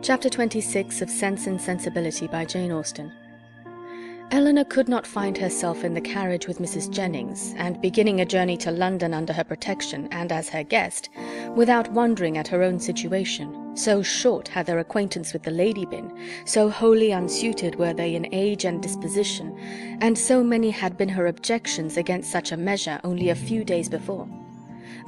Chapter 26 of Sense and Sensibility by Jane Austen. Elinor could not find herself in the carriage with Mrs. Jennings, and beginning a journey to London under her protection and as her guest, without wondering at her own situation. So short had their acquaintance with the lady been, so wholly unsuited were they in age and disposition, and so many had been her objections against such a measure only a few days before.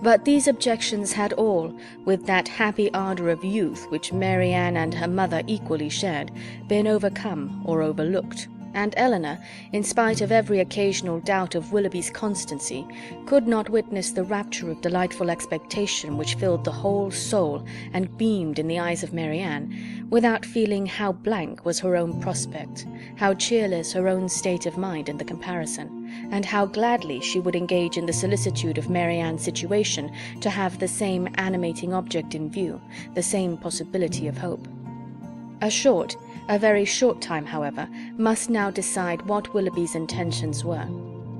But these objections had all, with that happy ardour of youth which Marianne and her mother equally shared, been overcome or overlooked, and Elinor, in spite of every occasional doubt of Willoughby's constancy, could not witness the rapture of delightful expectation which filled the whole soul and beamed in the eyes of Marianne, without feeling how blank was her own prospect, how cheerless her own state of mind in the comparison, and how gladly she would engage in the solicitude of Marianne's situation to have the same animating object in view, the same possibility of hope. A very short time, however, must now decide what Willoughby's intentions were.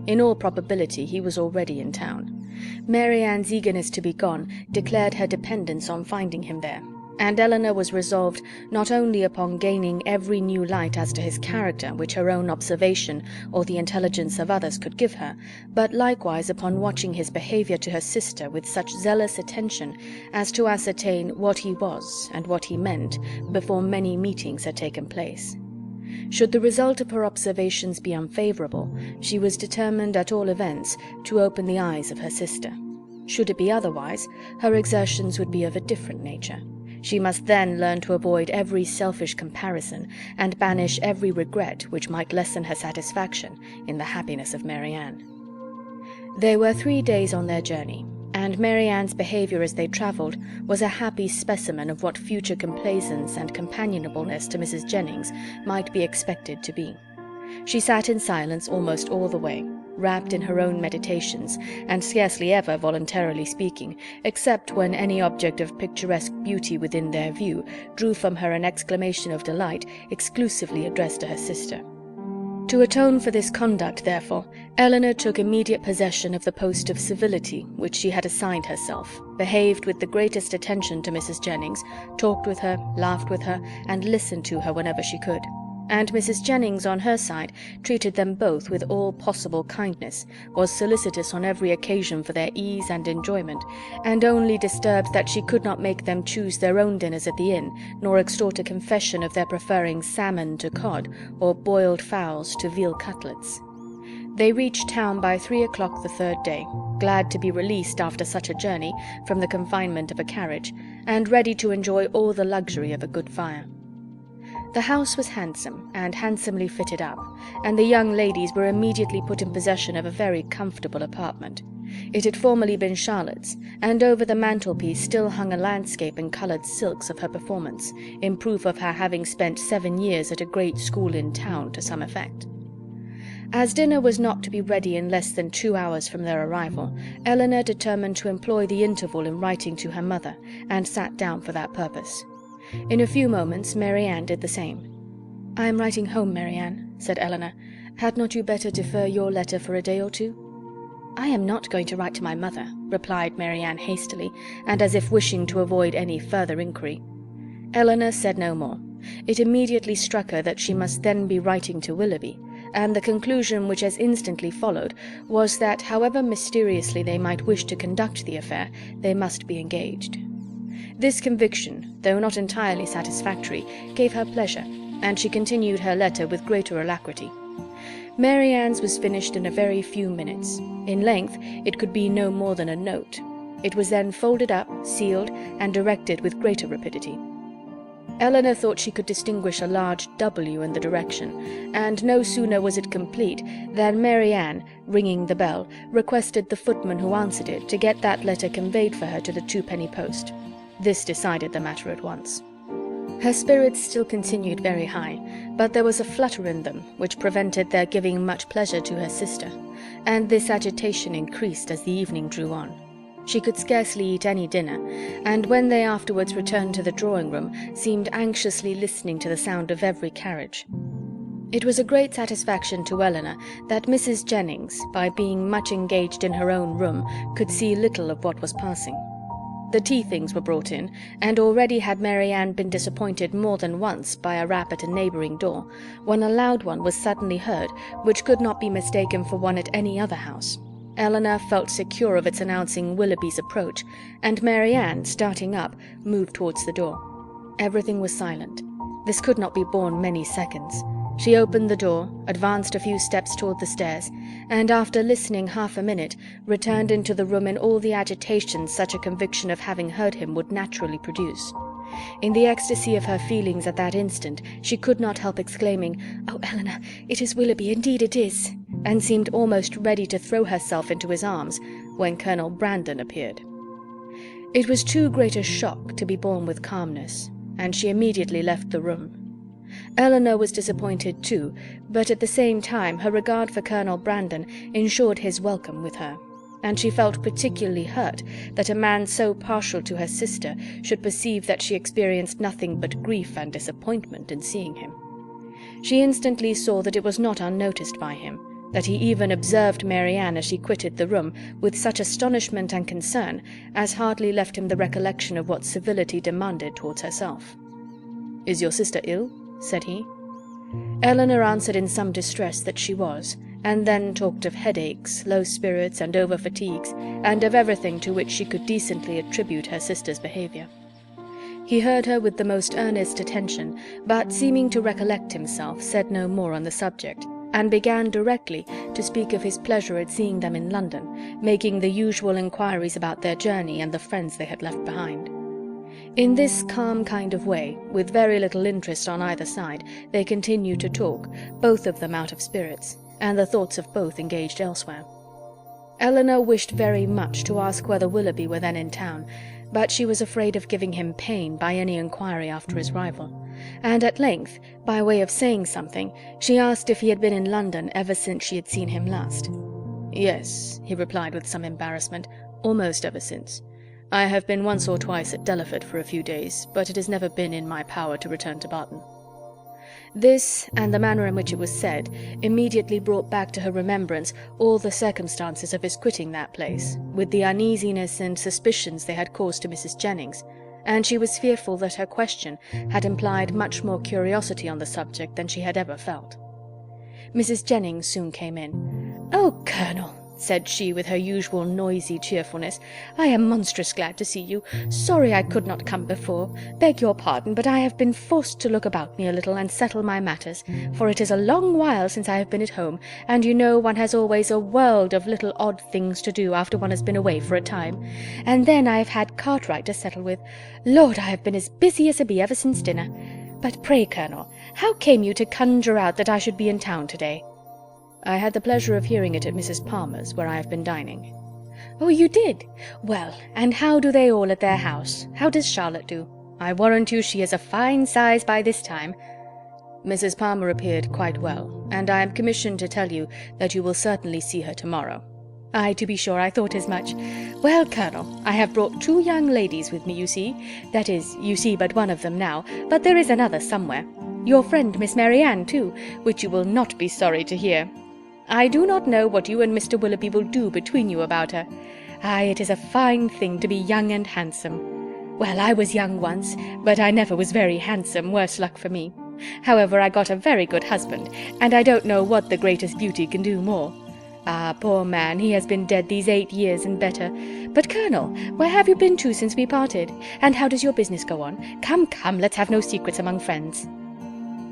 In all probability he was already in town. Marianne's eagerness to be gone declared her dependence on finding him there, and Elinor was resolved not only upon gaining every new light as to his character which her own observation or the intelligence of others could give her, but likewise upon watching his behaviour to her sister with such zealous attention as to ascertain what he was and what he meant before many meetings had taken place. Should the result of her observations be unfavourable, she was determined at all events to open the eyes of her sister. Should it be otherwise, her exertions would be of a different nature. She must then learn to avoid every selfish comparison, and banish every regret which might lessen her satisfaction in the happiness of Marianne. They were 3 days on their journey, and Marianne's behaviour as they travelled was a happy specimen of what future complaisance and companionableness to Mrs. Jennings might be expected to be. She sat in silence almost all the way, wrapped in her own meditations, and scarcely ever voluntarily speaking, except when any object of picturesque beauty within their view drew from her an exclamation of delight exclusively addressed to her sister. To atone for this conduct, therefore, Elinor took immediate possession of the post of civility which she had assigned herself, behaved with the greatest attention to Mrs. Jennings, talked with her, laughed with her, and listened to her whenever she could. And Mrs. Jennings, on her side, treated them both with all possible kindness, was solicitous on every occasion for their ease and enjoyment, and only disturbed that she could not make them choose their own dinners at the inn, nor extort a confession of their preferring salmon to cod, or boiled fowls to veal cutlets. They reached town by 3 o'clock the 3rd day, glad to be released after such a journey from the confinement of a carriage, and ready to enjoy all the luxury of a good fire. The house was handsome, and handsomely fitted up, and the young ladies were immediately put in possession of a very comfortable apartment. It had formerly been Charlotte's, and over the mantelpiece still hung a landscape in coloured silks of her performance, in proof of her having spent 7 years at a great school in town to some effect. As dinner was not to be ready in less than 2 hours from their arrival, Elinor determined to employ the interval in writing to her mother, and sat down for that purpose. In a few moments Marianne did the same. "I am writing home, Marianne," said Elinor. "Had not you better defer your letter for a day or two?" "I am not going to write to my mother," replied Marianne hastily, and as if wishing to avoid any further inquiry. Elinor said no more. It immediately struck her that she must then be writing to Willoughby, and the conclusion which as instantly followed was that, however mysteriously they might wish to conduct the affair, they must be engaged. This conviction, though not entirely satisfactory, gave her pleasure, and she continued her letter with greater alacrity. Marianne's was finished in a very few minutes. In length it could be no more than a note. It was then folded up, sealed, and directed with greater rapidity. Elinor thought she could distinguish a large W in the direction, and no sooner was it complete than Marianne, ringing the bell, requested the footman who answered it to get that letter conveyed for her to the twopenny post. This decided the matter at once. Her spirits still continued very high, but there was a flutter in them which prevented their giving much pleasure to her sister, and this agitation increased as the evening drew on. She could scarcely eat any dinner, and when they afterwards returned to the drawing-room, seemed anxiously listening to the sound of every carriage. It was a great satisfaction to Elinor that Mrs. Jennings, by being much engaged in her own room, could see little of what was passing. The tea things were brought in, and already had Mary Ann been disappointed more than once by a rap at a neighbouring door, when a loud one was suddenly heard, which could not be mistaken for one at any other house. Elinor felt secure of its announcing Willoughby's approach, and Mary Ann, starting up, moved towards the door. Everything was silent. This could not be borne many seconds. She opened the door, advanced a few steps toward the stairs, and after listening half a minute, returned into the room in all the agitation such a conviction of having heard him would naturally produce. In the ecstasy of her feelings at that instant, she could not help exclaiming, "Oh, Elinor, it is Willoughby, indeed it is," and seemed almost ready to throw herself into his arms, when Colonel Brandon appeared. It was too great a shock to be borne with calmness, and she immediately left the room. Elinor was disappointed too, but at the same time her regard for Colonel Brandon ensured his welcome with her, and she felt particularly hurt that a man so partial to her sister should perceive that she experienced nothing but grief and disappointment in seeing him. She instantly saw that it was not unnoticed by him, that he even observed Mary Ann as she quitted the room with such astonishment and concern as hardly left him the recollection of what civility demanded towards herself. "Is your sister ill?" said he. Elinor answered in some distress that she was, and then talked of headaches, low spirits, and over-fatigues, and of everything to which she could decently attribute her sister's behaviour. He heard her with the most earnest attention, but seeming to recollect himself, said no more on the subject, and began directly to speak of his pleasure at seeing them in London, making the usual inquiries about their journey and the friends they had left behind. In this calm kind of way, with very little interest on either side, they continued to talk, both of them out of spirits, and the thoughts of both engaged elsewhere. Elinor wished very much to ask whether Willoughby were then in town, but she was afraid of giving him pain by any inquiry after his arrival, and at length, by way of saying something, she asked if he had been in London ever since she had seen him last. "Yes," he replied with some embarrassment, "almost ever since. I have been once or twice at Delaford for a few days, but it has never been in my power to return to Barton." This, and the manner in which it was said, immediately brought back to her remembrance all the circumstances of his quitting that place, with the uneasiness and suspicions they had caused to Mrs. Jennings, and she was fearful that her question had implied much more curiosity on the subject than she had ever felt. Mrs. Jennings soon came in. "Oh, Colonel," said she with her usual noisy cheerfulness, "I am monstrous glad to see you. Sorry I could not come before. Beg your pardon, but I have been forced to look about me a little and settle my matters, for it is a long while since I have been at home, and you know one has always a world of little odd things to do after one has been away for a time. And then I have had Cartwright to settle with. Lord, I have been as busy as a bee ever since dinner. But pray, Colonel, how came you to conjure out that I should be in town to-day?" "I had the pleasure of hearing it at Mrs. Palmer's, where I have been dining." "Oh, you did? Well, and how do they all at their house? How does Charlotte do? I warrant you she is a fine size by this time." "Mrs. Palmer appeared quite well, and I am commissioned to tell you that you will certainly see her to-morrow." "Ay, to be sure, I thought as much. Well, Colonel, I have brought 2 young ladies with me, you see. That is, you see but one of them now, but there is another somewhere. Your friend Miss Mary Ann, too, which you will not be sorry to hear. I do not know what you and Mr. Willoughby will do between you about her. Ay, it is a fine thing to be young and handsome. Well, I was young once, but I never was very handsome, worse luck for me. However, I got a very good husband, and I don't know what the greatest beauty can do more. Ah, poor man, he has been dead these 8 years and better. But, Colonel, where have you been to since we parted? And how does your business go on? Come, come, let's have no secrets among friends."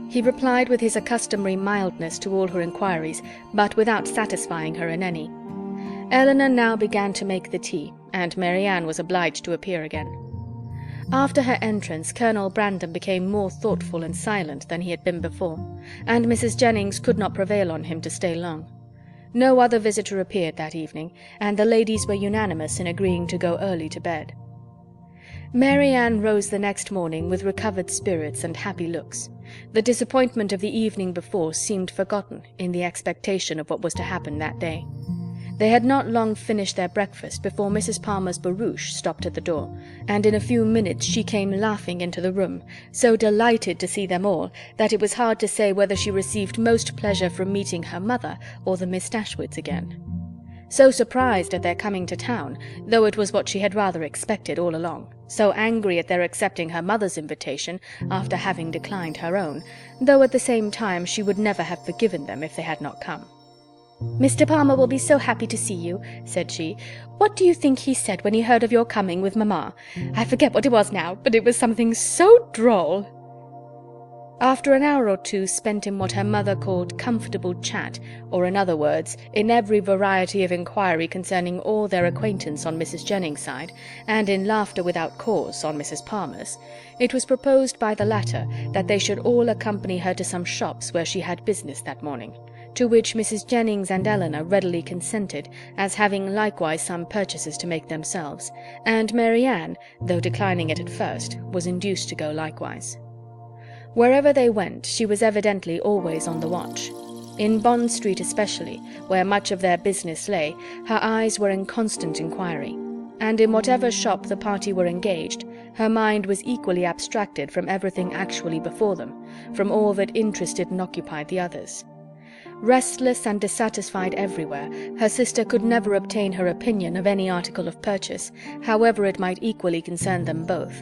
He replied with his accustomary mildness to all her inquiries, but without satisfying her in any. Elinor now began to make the tea, and Mary Ann was obliged to appear again. After her entrance, Colonel Brandon became more thoughtful and silent than he had been before, and Mrs. Jennings could not prevail on him to stay long. No other visitor appeared that evening, and the ladies were unanimous in agreeing to go early to bed. Mary Ann rose the next morning with recovered spirits and happy looks. The disappointment of the evening before seemed forgotten in the expectation of what was to happen that day. They had not long finished their breakfast before Mrs. Palmer's barouche stopped at the door, and in a few minutes she came laughing into the room, so delighted to see them all that it was hard to say whether she received most pleasure from meeting her mother or the Miss Dashwoods again. so surprised at their coming to town, though it was what she had rather expected all along, so angry at their accepting her mother's invitation after having declined her own, though at the same time she would never have forgiven them if they had not come. "Mr. Palmer will be so happy to see you," said she. "What do you think he said when he heard of your coming with mamma? I forget what it was now, but it was something so droll." After an hour or two spent in what her mother called comfortable chat, or in other words, in every variety of inquiry concerning all their acquaintance on Mrs. Jennings' side, and in laughter without cause on Mrs. Palmer's, it was proposed by the latter that they should all accompany her to some shops where she had business that morning, to which Mrs. Jennings and Elinor readily consented, as having likewise some purchases to make themselves, and Mary Ann, though declining it at first, was induced to go likewise. Wherever they went, she was evidently always on the watch. In Bond Street especially, where much of their business lay, her eyes were in constant inquiry, and in whatever shop the party were engaged, her mind was equally abstracted from everything actually before them, from all that interested and occupied the others. Restless and dissatisfied everywhere, her sister could never obtain her opinion of any article of purchase, however it might equally concern them both.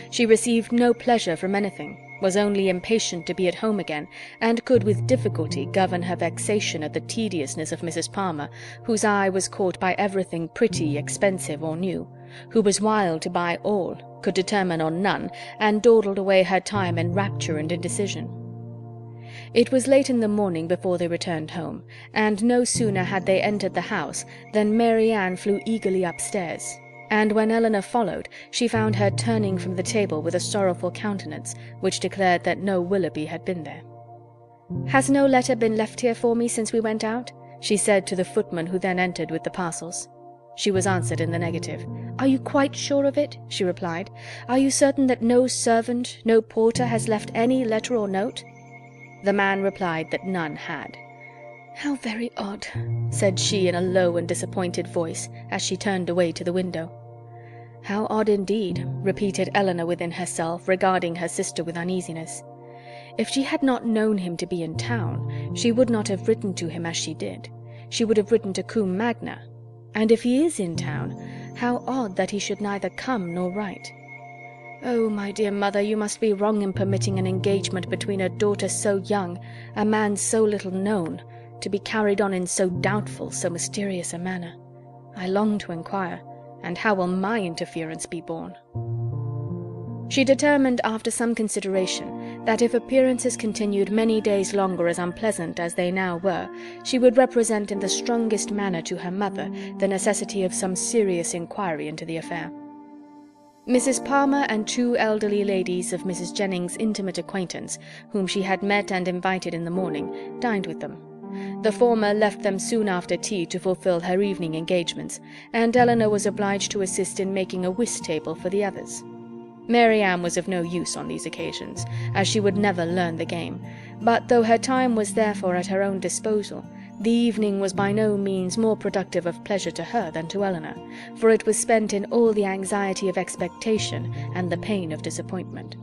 She received no pleasure from anything, was only impatient to be at home again, and could with difficulty govern her vexation at the tediousness of Mrs. Palmer, whose eye was caught by everything pretty, expensive, or new, who was wild to buy all, could determine on none, and dawdled away her time in rapture and indecision. It was late in the morning before they returned home, and no sooner had they entered the house than Mary Ann flew eagerly upstairs, and when Elinor followed, she found her turning from the table with a sorrowful countenance, which declared that no Willoughby had been there. "Has no letter been left here for me since we went out?" she said to the footman who then entered with the parcels. She was answered in the negative. "Are you quite sure of it?" she replied. "Are you certain that no servant, no porter has left any letter or note?" The man replied that none had. "How very odd," said she in a low and disappointed voice, as she turned away to the window. "How odd indeed," repeated Elinor within herself, regarding her sister with uneasiness. If she had not known him to be in town, she would not have written to him as she did. She would have written to Combe Magna. And if he is in town, how odd that he should neither come nor write. Oh, my dear mother, you must be wrong in permitting an engagement between a daughter so young, a man so little known, to be carried on in so doubtful, so mysterious a manner. I long to inquire, and how will my interference be borne?" She determined, after some consideration, that if appearances continued many days longer as unpleasant as they now were, she would represent in the strongest manner to her mother the necessity of some serious inquiry into the affair. Mrs. Palmer and two elderly ladies of Mrs. Jennings' intimate acquaintance, whom she had met and invited in the morning, dined with them. The former left them soon after tea to fulfill her evening engagements, and Elinor was obliged to assist in making a whist table for the others. Mary Ann was of no use on these occasions, as she would never learn the game, but though her time was therefore at her own disposal, the evening was by no means more productive of pleasure to her than to Elinor, for it was spent in all the anxiety of expectation and the pain of disappointment.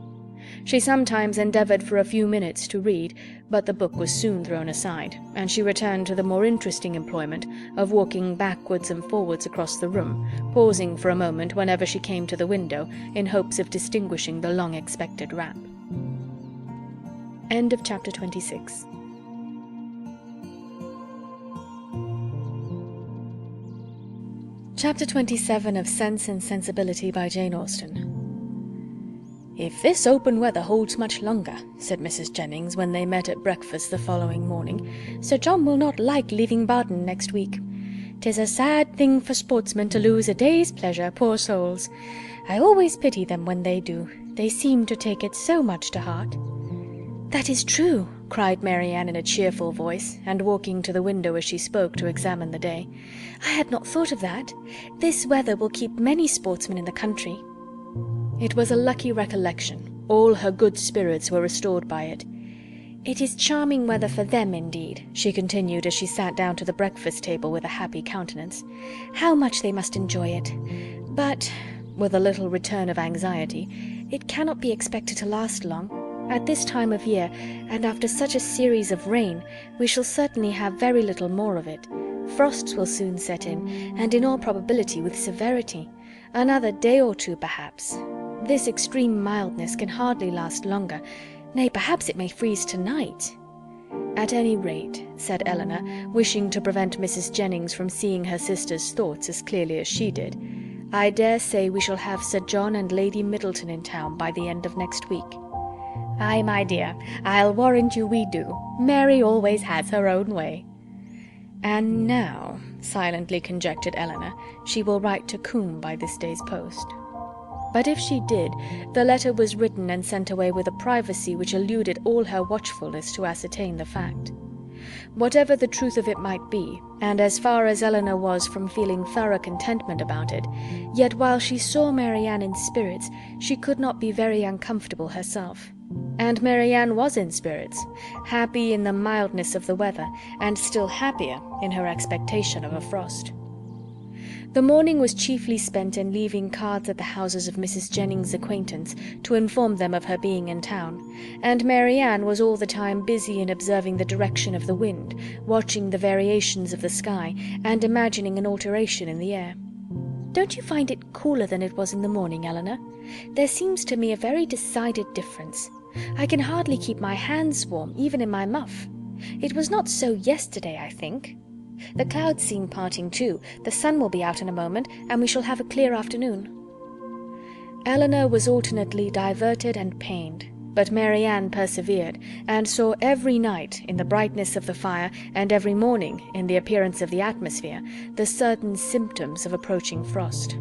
She sometimes endeavoured for a few minutes to read, but the book was soon thrown aside, and she returned to the more interesting employment of walking backwards and forwards across the room, pausing for a moment whenever she came to the window, in hopes of distinguishing the long-expected rap. End of chapter 26. Chapter 27 of Sense and Sensibility by Jane Austen. "If this open weather holds much longer," said Mrs. Jennings, when they met at breakfast the following morning, "Sir John will not like leaving Baden next week. 'Tis a sad thing for sportsmen to lose a day's pleasure, poor souls. I always pity them when they do. They seem to take it so much to heart." "That is true," cried Mary Ann in a cheerful voice, and walking to the window as she spoke to examine the day. "I had not thought of that. This weather will keep many sportsmen in the country." It was a lucky recollection. All her good spirits were restored by it. "It is charming weather for them, indeed," she continued as she sat down to the breakfast table with a happy countenance. "How much they must enjoy it! But," with a little return of anxiety, "it cannot be expected to last long. At this time of year, and after such a series of rain, we shall certainly have very little more of it. Frosts will soon set in, and in all probability with severity. Another day or two, perhaps. This extreme mildness can hardly last longer. Nay, perhaps it may freeze tonight." "At any rate," said Elinor, wishing to prevent Mrs. Jennings from seeing her sister's thoughts as clearly as she did, "I dare say we shall have Sir John and Lady Middleton in town by the end of next week." "Ay, my dear, I'll warrant you we do. Mary always has her own way." "And now," silently conjectured Elinor, "she will write to Combe by this day's post." But if she did, the letter was written and sent away with a privacy which eluded all her watchfulness to ascertain the fact. Whatever the truth of it might be, and as far as Elinor was from feeling thorough contentment about it, yet while she saw Marianne in spirits, she could not be very uncomfortable herself. And Marianne was in spirits, happy in the mildness of the weather, and still happier in her expectation of a frost. The morning was chiefly spent in leaving cards at the houses of Mrs. Jennings' acquaintance to inform them of her being in town, and Marianne was all the time busy in observing the direction of the wind, watching the variations of the sky, and imagining an alteration in the air. "Don't you find it cooler than it was in the morning, Elinor? There seems to me a very decided difference. I can hardly keep my hands warm, even in my muff. It was not so yesterday, I think. The clouds seem parting too. The sun will be out in a moment, and we shall have a clear afternoon." Elinor was alternately diverted and pained, but Marianne persevered, and saw every night, in the brightness of the fire, and every morning, in the appearance of the atmosphere, the certain symptoms of approaching frost.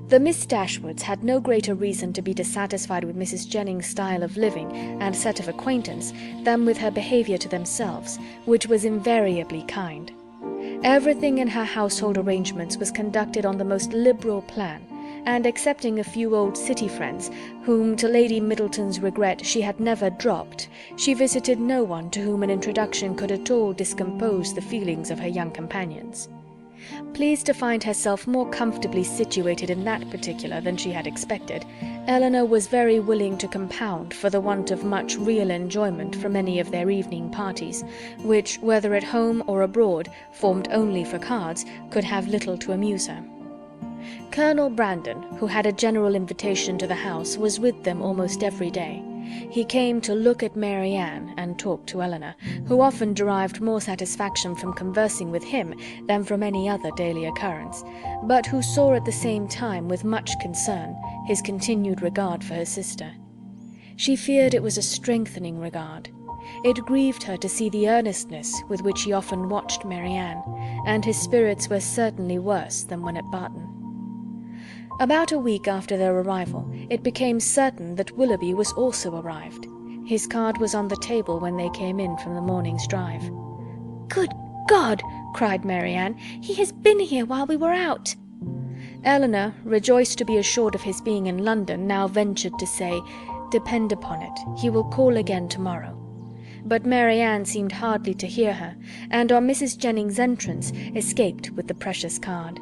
The Miss Dashwoods had no greater reason to be dissatisfied with Mrs. Jennings' style of living and set of acquaintance than with her behaviour to themselves, which was invariably kind. Everything in her household arrangements was conducted on the most liberal plan, and excepting a few old city friends, whom to Lady Middleton's regret she had never dropped, she visited no one to whom an introduction could at all discompose the feelings of her young companions. Pleased to find herself more comfortably situated in that particular than she had expected, Elinor was very willing to compound for the want of much real enjoyment from any of their evening parties, which, whether at home or abroad, formed only for cards, could have little to amuse her. Colonel Brandon, who had a general invitation to the house, was with them almost every day. He came to look at Marianne and talk to Elinor, who often derived more satisfaction from conversing with him than from any other daily occurrence, but who saw at the same time, with much concern, his continued regard for her sister. She feared it was a strengthening regard. It grieved her to see the earnestness with which he often watched Marianne, and his spirits were certainly worse than when at Barton. About a week after their arrival, it became certain that Willoughby was also arrived. His card was on the table when they came in from the morning's drive. "Good God!" cried Marianne. "He has been here while we were out." Elinor, rejoiced to be assured of his being in London, now ventured to say, "Depend upon it, he will call again to-morrow." But Marianne seemed hardly to hear her, and on Mrs. Jennings' entrance, escaped with the precious card.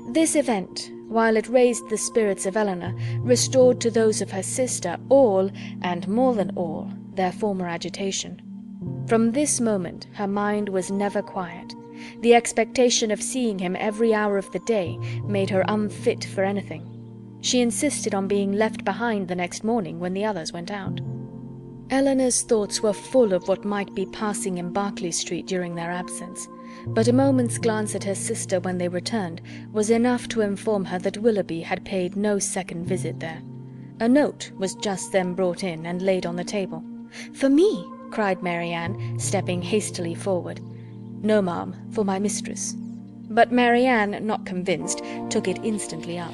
This event, while it raised the spirits of Elinor, restored to those of her sister all, and more than all, their former agitation. From this moment her mind was never quiet. The expectation of seeing him every hour of the day made her unfit for anything. She insisted on being left behind the next morning when the others went out. Elinor's thoughts were full of what might be passing in Berkeley Street during their absence, but a moment's glance at her sister when they returned was enough to inform her that Willoughby had paid no second visit there. A note was just then brought in and laid on the table. "For me?" cried Marianne, stepping hastily forward. "No, ma'am, for my mistress." But Marianne, not convinced, took it instantly up.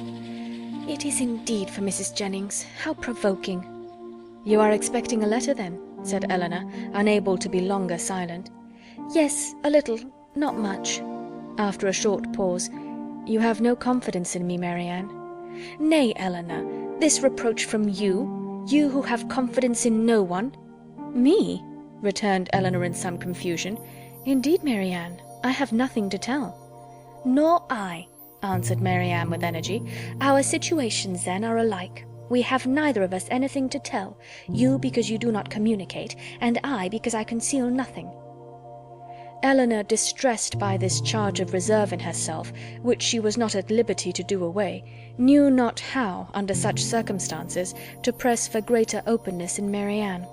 "It is indeed for Mrs. Jennings. How provoking!" "You are expecting a letter, then?" said Elinor, unable to be longer silent. "Yes, a little, not much." After a short pause, "You have no confidence in me, Marianne?" "Nay, Elinor, this reproach from you, you who have confidence in no one?" "Me?" returned Elinor in some confusion. "Indeed, Marianne, I have nothing to tell." "Nor I," answered Marianne with energy. "Our situations, then, are alike. We have neither of us anything to tell, you because you do not communicate, and I because I conceal nothing." Elinor, distressed by this charge of reserve in herself, which she was not at liberty to do away, knew not how, under such circumstances, to press for greater openness in Marianne.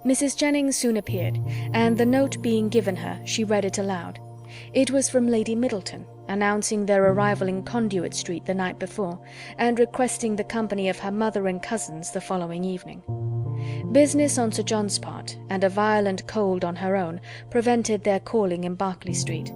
Mrs. Jennings soon appeared, and the note being given her, she read it aloud. It was from Lady Middleton, announcing their arrival in Conduit Street the night before, and requesting the company of her mother and cousins the following evening. Business on Sir John's part, and a violent cold on her own, prevented their calling in Berkeley Street.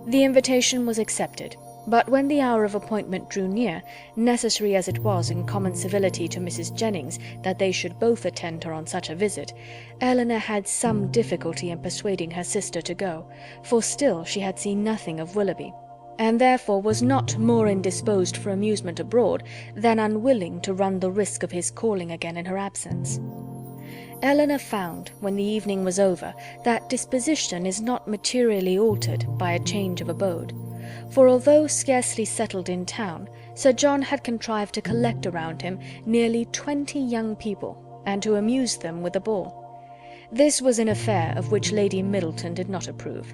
The invitation was accepted, but when the hour of appointment drew near, necessary as it was in common civility to Mrs. Jennings that they should both attend her on such a visit, Elinor had some difficulty in persuading her sister to go, for still she had seen nothing of Willoughby, and therefore was not more indisposed for amusement abroad than unwilling to run the risk of his calling again in her absence. Elinor found, when the evening was over, that disposition is not materially altered by a change of abode, for although scarcely settled in town, Sir John had contrived to collect around him nearly 20 young people, and to amuse them with a ball. This was an affair of which Lady Middleton did not approve.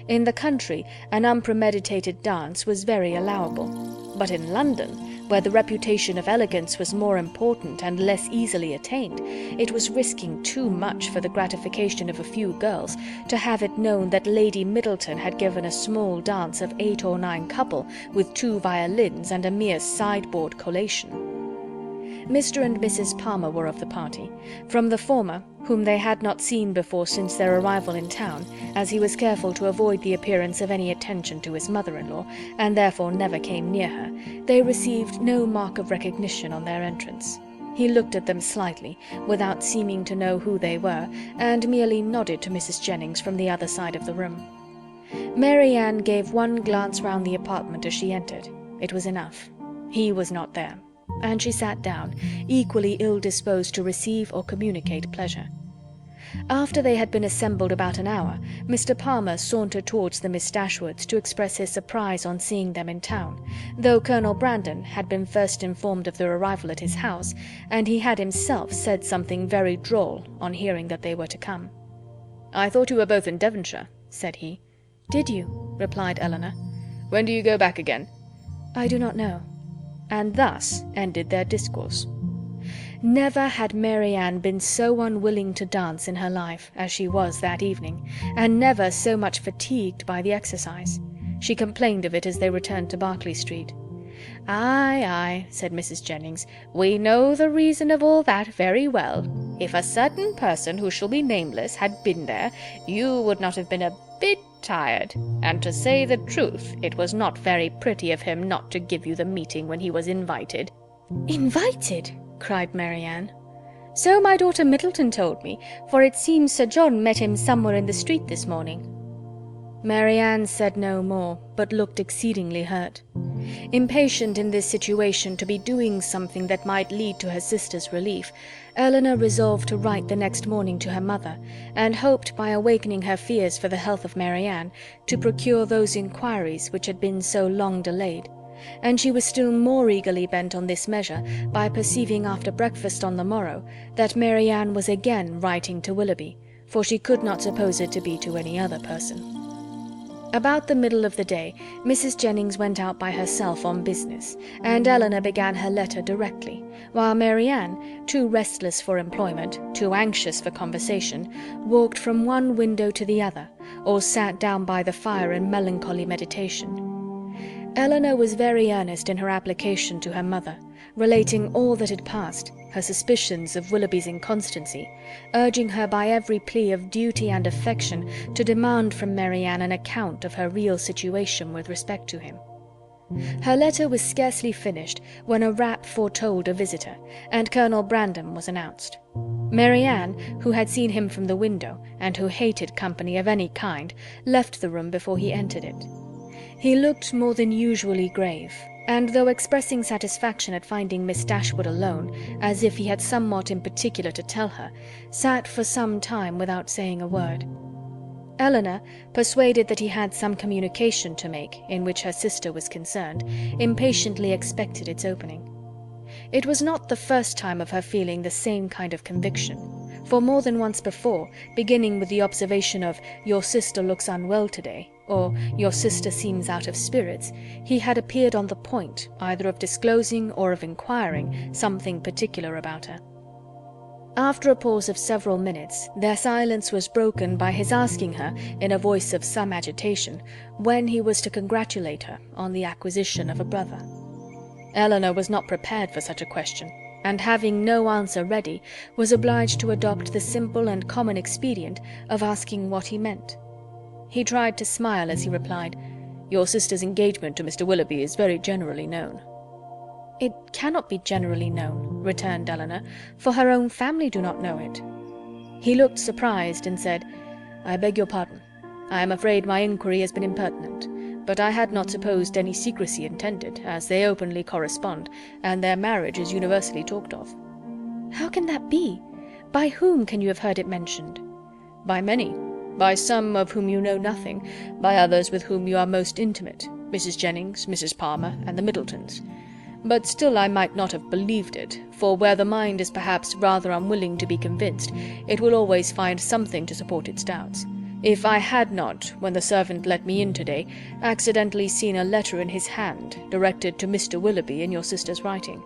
In the country, an unpremeditated dance was very allowable, but in London, where the reputation of elegance was more important and less easily attained, it was risking too much for the gratification of a few girls to have it known that Lady Middleton had given a small dance of 8 or 9 couple, with 2 violins and a mere sideboard collation. Mr. and Mrs. Palmer were of the party. From the former, whom they had not seen before since their arrival in town, as he was careful to avoid the appearance of any attention to his mother-in-law, and therefore never came near her, they received no mark of recognition on their entrance. He looked at them slightly, without seeming to know who they were, and merely nodded to Mrs. Jennings from the other side of the room. Marianne gave one glance round the apartment as she entered. It was enough. He was not there, and she sat down, equally ill-disposed to receive or communicate pleasure. After they had been assembled about an hour, Mr. Palmer sauntered towards the Miss Dashwoods to express his surprise on seeing them in town, though Colonel Brandon had been first informed of their arrival at his house, and he had himself said something very droll on hearing that they were to come. "I thought you were both in Devonshire," said he. "Did you?" replied Elinor. "When do you go back again?" "I do not know." And thus ended their discourse. Never had Marianne been so unwilling to dance in her life as she was that evening, and never so much fatigued by the exercise. She complained of it as they returned to Berkeley Street. "Ay, ay," said Mrs. Jennings, "we know the reason of all that very well. If a certain person, who shall be nameless, had been there, you would not have been a bit tired, and to say the truth, it was not very pretty of him not to give you the meeting when he was invited." "Invited!" cried Marianne. "So my daughter Middleton told me, for it seems Sir John met him somewhere in the street this morning." Marianne said no more, but looked exceedingly hurt. Impatient in this situation to be doing something that might lead to her sister's relief, Elinor resolved to write the next morning to her mother, and hoped, by awakening her fears for the health of Marianne, to procure those inquiries which had been so long delayed. And she was still more eagerly bent on this measure by perceiving after breakfast on the morrow that Marianne was again writing to Willoughby, for she could not suppose it to be to any other person. About the middle of the day, Mrs. Jennings went out by herself on business, and Elinor began her letter directly, while Marianne, too restless for employment, too anxious for conversation, walked from one window to the other, or sat down by the fire in melancholy meditation. Elinor was very earnest in her application to her mother, relating all that had passed, her suspicions of Willoughby's inconstancy, urging her by every plea of duty and affection to demand from Marianne an account of her real situation with respect to him. Her letter was scarcely finished when a rap foretold a visitor, and Colonel Brandon was announced. Marianne, who had seen him from the window, and who hated company of any kind, left the room before he entered it. He looked more than usually grave, and though expressing satisfaction at finding Miss Dashwood alone, as if he had somewhat in particular to tell her, sat for some time without saying a word. Elinor, persuaded that he had some communication to make in which her sister was concerned, impatiently expected its opening. It was not the first time of her feeling the same kind of conviction, for more than once before, beginning with the observation of "Your sister looks unwell today," or "Your sister seems out of spirits," he had appeared on the point either of disclosing or of inquiring something particular about her. After a pause of several minutes, their silence was broken by his asking her, in a voice of some agitation, when he was to congratulate her on the acquisition of a brother. Elinor was not prepared for such a question, and having no answer ready, was obliged to adopt the simple and common expedient of asking what he meant. He tried to smile as he replied, "Your sister's engagement to Mr. Willoughby is very generally known." "It cannot be generally known," returned Elinor, "for her own family do not know it." He looked surprised, and said, "I beg your pardon. I am afraid my inquiry has been impertinent, but I had not supposed any secrecy intended, as they openly correspond, and their marriage is universally talked of." "How can that be? By whom can you have heard it mentioned?" "By many. By some of whom you know nothing, by others with whom you are most intimate, Mrs. Jennings, Mrs. Palmer, and the Middletons. But still I might not have believed it, for where the mind is perhaps rather unwilling to be convinced, it will always find something to support its doubts. If I had not, when the servant let me in today, accidentally seen a letter in his hand, directed to Mr. Willoughby in your sister's writing.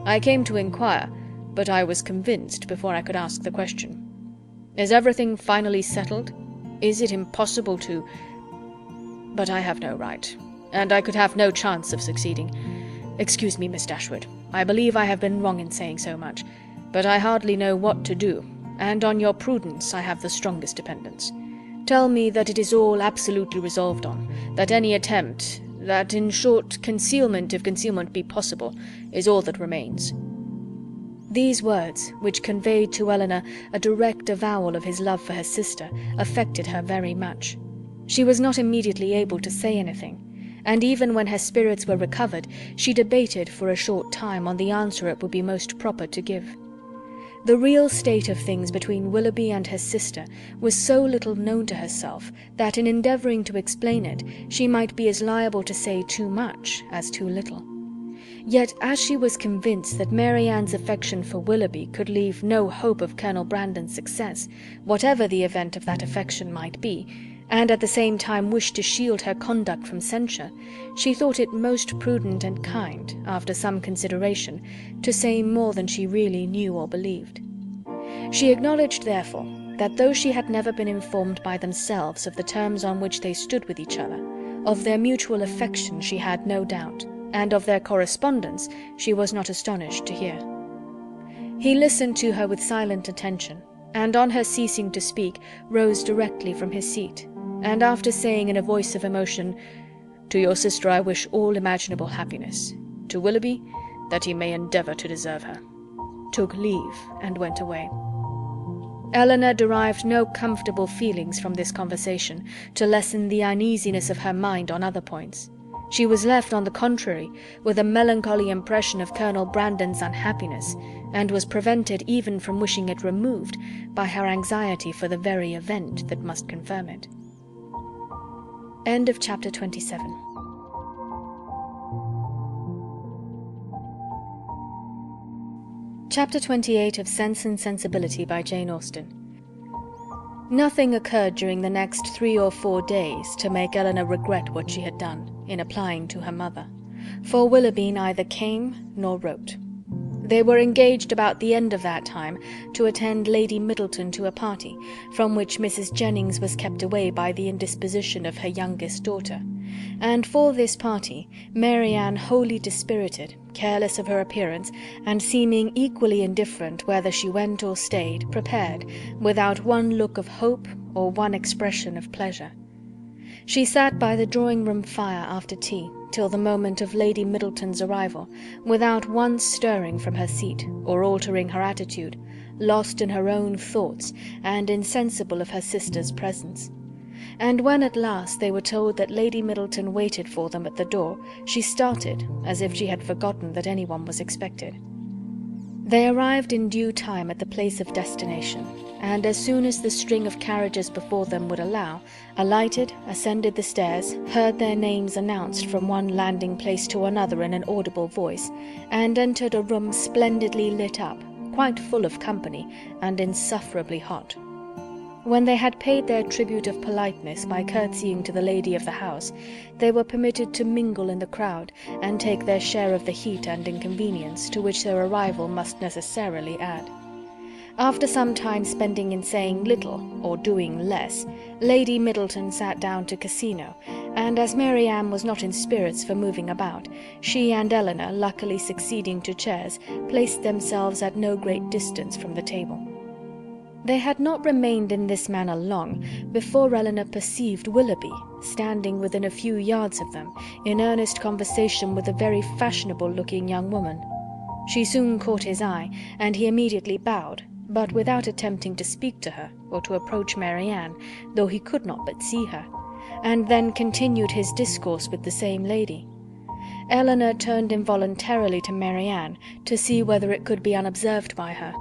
I came to inquire, but I was convinced before I could ask the question. Is everything finally settled? Is it impossible to... But I have no right, and I could have no chance of succeeding. Excuse me, Miss Dashwood, I believe I have been wrong in saying so much, but I hardly know what to do, and on your prudence I have the strongest dependence. Tell me that it is all absolutely resolved on, that any attempt, that, in short, concealment, if concealment be possible, is all that remains." These words, which conveyed to Elinor a direct avowal of his love for her sister, affected her very much. She was not immediately able to say anything, and even when her spirits were recovered, she debated for a short time on the answer it would be most proper to give. The real state of things between Willoughby and her sister was so little known to herself that in endeavouring to explain it she might be as liable to say too much as too little. Yet as she was convinced that Mary Ann's affection for Willoughby could leave no hope of Colonel Brandon's success, whatever the event of that affection might be, and at the same time wished to shield her conduct from censure, she thought it most prudent and kind, after some consideration, to say more than she really knew or believed. She acknowledged, therefore, that though she had never been informed by themselves of the terms on which they stood with each other, of their mutual affection she had no doubt, and of their correspondence she was not astonished to hear. He listened to her with silent attention, and on her ceasing to speak, rose directly from his seat, and after saying in a voice of emotion, "To your sister I wish all imaginable happiness. To Willoughby, that he may endeavour to deserve her," took leave, and went away. Elinor derived no comfortable feelings from this conversation to lessen the uneasiness of her mind on other points. She was left, on the contrary, with a melancholy impression of Colonel Brandon's unhappiness, and was prevented even from wishing it removed by her anxiety for the very event that must confirm it. End of chapter 27. Chapter 28 of Sense and Sensibility by Jane Austen. Nothing occurred during the next 3 or 4 days to make Elinor regret what she had done in applying to her mother, for Willoughby neither came nor wrote. They were engaged about the end of that time to attend Lady Middleton to a party, from which Mrs. Jennings was kept away by the indisposition of her youngest daughter, and for this party Mary Ann, wholly dispirited, careless of her appearance, and seeming equally indifferent whether she went or stayed, prepared, without one look of hope or one expression of pleasure. She sat by the drawing-room fire after tea till the moment of Lady Middleton's arrival, without once stirring from her seat or altering her attitude, lost in her own thoughts and insensible of her sister's presence. And when at last they were told that Lady Middleton waited for them at the door, she started as if she had forgotten that anyone was expected. They arrived in due time at the place of destination, and as soon as the string of carriages before them would allow, alighted, ascended the stairs, heard their names announced from one landing place to another in an audible voice, and entered a room splendidly lit up, quite full of company, and insufferably hot. When they had paid their tribute of politeness by curtsying to the lady of the house, they were permitted to mingle in the crowd, and take their share of the heat and inconvenience to which their arrival must necessarily add. After some time spending in saying little, or doing less, Lady Middleton sat down to Casino, and as Mary Ann was not in spirits for moving about, she and Elinor, luckily succeeding to chairs, placed themselves at no great distance from the table. They had not remained in this manner long before Elinor perceived Willoughby standing within a few yards of them, in earnest conversation with a very fashionable-looking young woman. She soon caught his eye, and he immediately bowed, but without attempting to speak to her, or to approach Mary Ann, though he could not but see her, and then continued his discourse with the same lady. Elinor turned involuntarily to Mary Ann, to see whether it could be unobserved by her.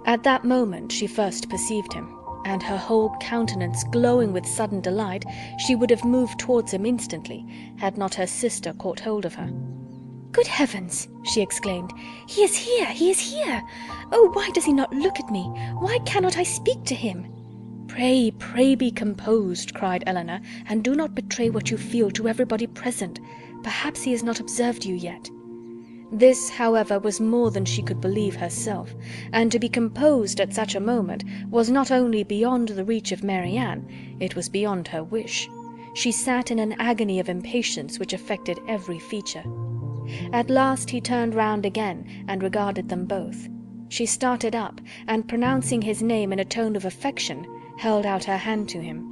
At that moment she first perceived him, and her whole countenance glowing with sudden delight, she would have moved towards him instantly, had not her sister caught hold of her. "Good heavens!" she exclaimed, "he is here! He is here! Oh, why does he not look at me? Why cannot I speak to him?" "Pray, pray be composed," cried Elinor, "and do not betray what you feel to everybody present. Perhaps he has not observed you yet." This, however, was more than she could believe herself, and to be composed at such a moment was not only beyond the reach of Mary Ann, it was beyond her wish. She sat in an agony of impatience which affected every feature. At last he turned round again and regarded them both. She started up, and pronouncing his name in a tone of affection, held out her hand to him.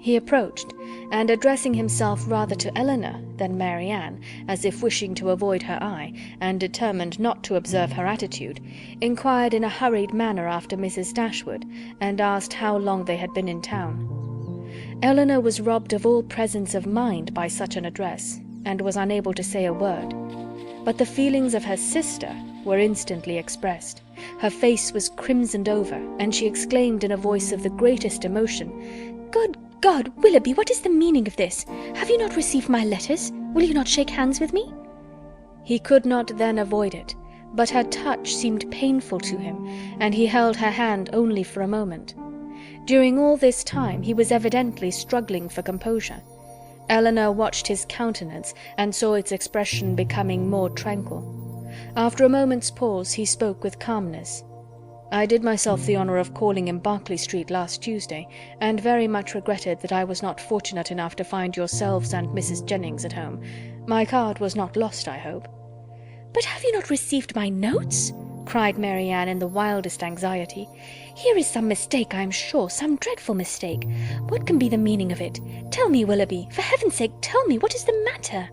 He approached, and addressing himself rather to Elinor than Mary Ann, as if wishing to avoid her eye, and determined not to observe her attitude, inquired in a hurried manner after Mrs. Dashwood, and asked how long they had been in town. Elinor was robbed of all presence of mind by such an address, and was unable to say a word. But the feelings of her sister were instantly expressed. Her face was crimsoned over, and she exclaimed in a voice of the greatest emotion, "Good God, Willoughby, what is the meaning of this? Have you not received my letters? Will you not shake hands with me?" He could not then avoid it, but her touch seemed painful to him, and he held her hand only for a moment. During all this time he was evidently struggling for composure. Elinor watched his countenance, and saw its expression becoming more tranquil. After a moment's pause he spoke with calmness. "I did myself the honour of calling in Berkeley Street last Tuesday, and very much regretted that I was not fortunate enough to find yourselves and Mrs. Jennings at home. My card was not lost, I hope." "But have you not received my notes?" cried Mary Ann in the wildest anxiety. "Here is some mistake, I am sure, some dreadful mistake. What can be the meaning of it? Tell me, Willoughby, for heaven's sake, tell me, what is the matter?"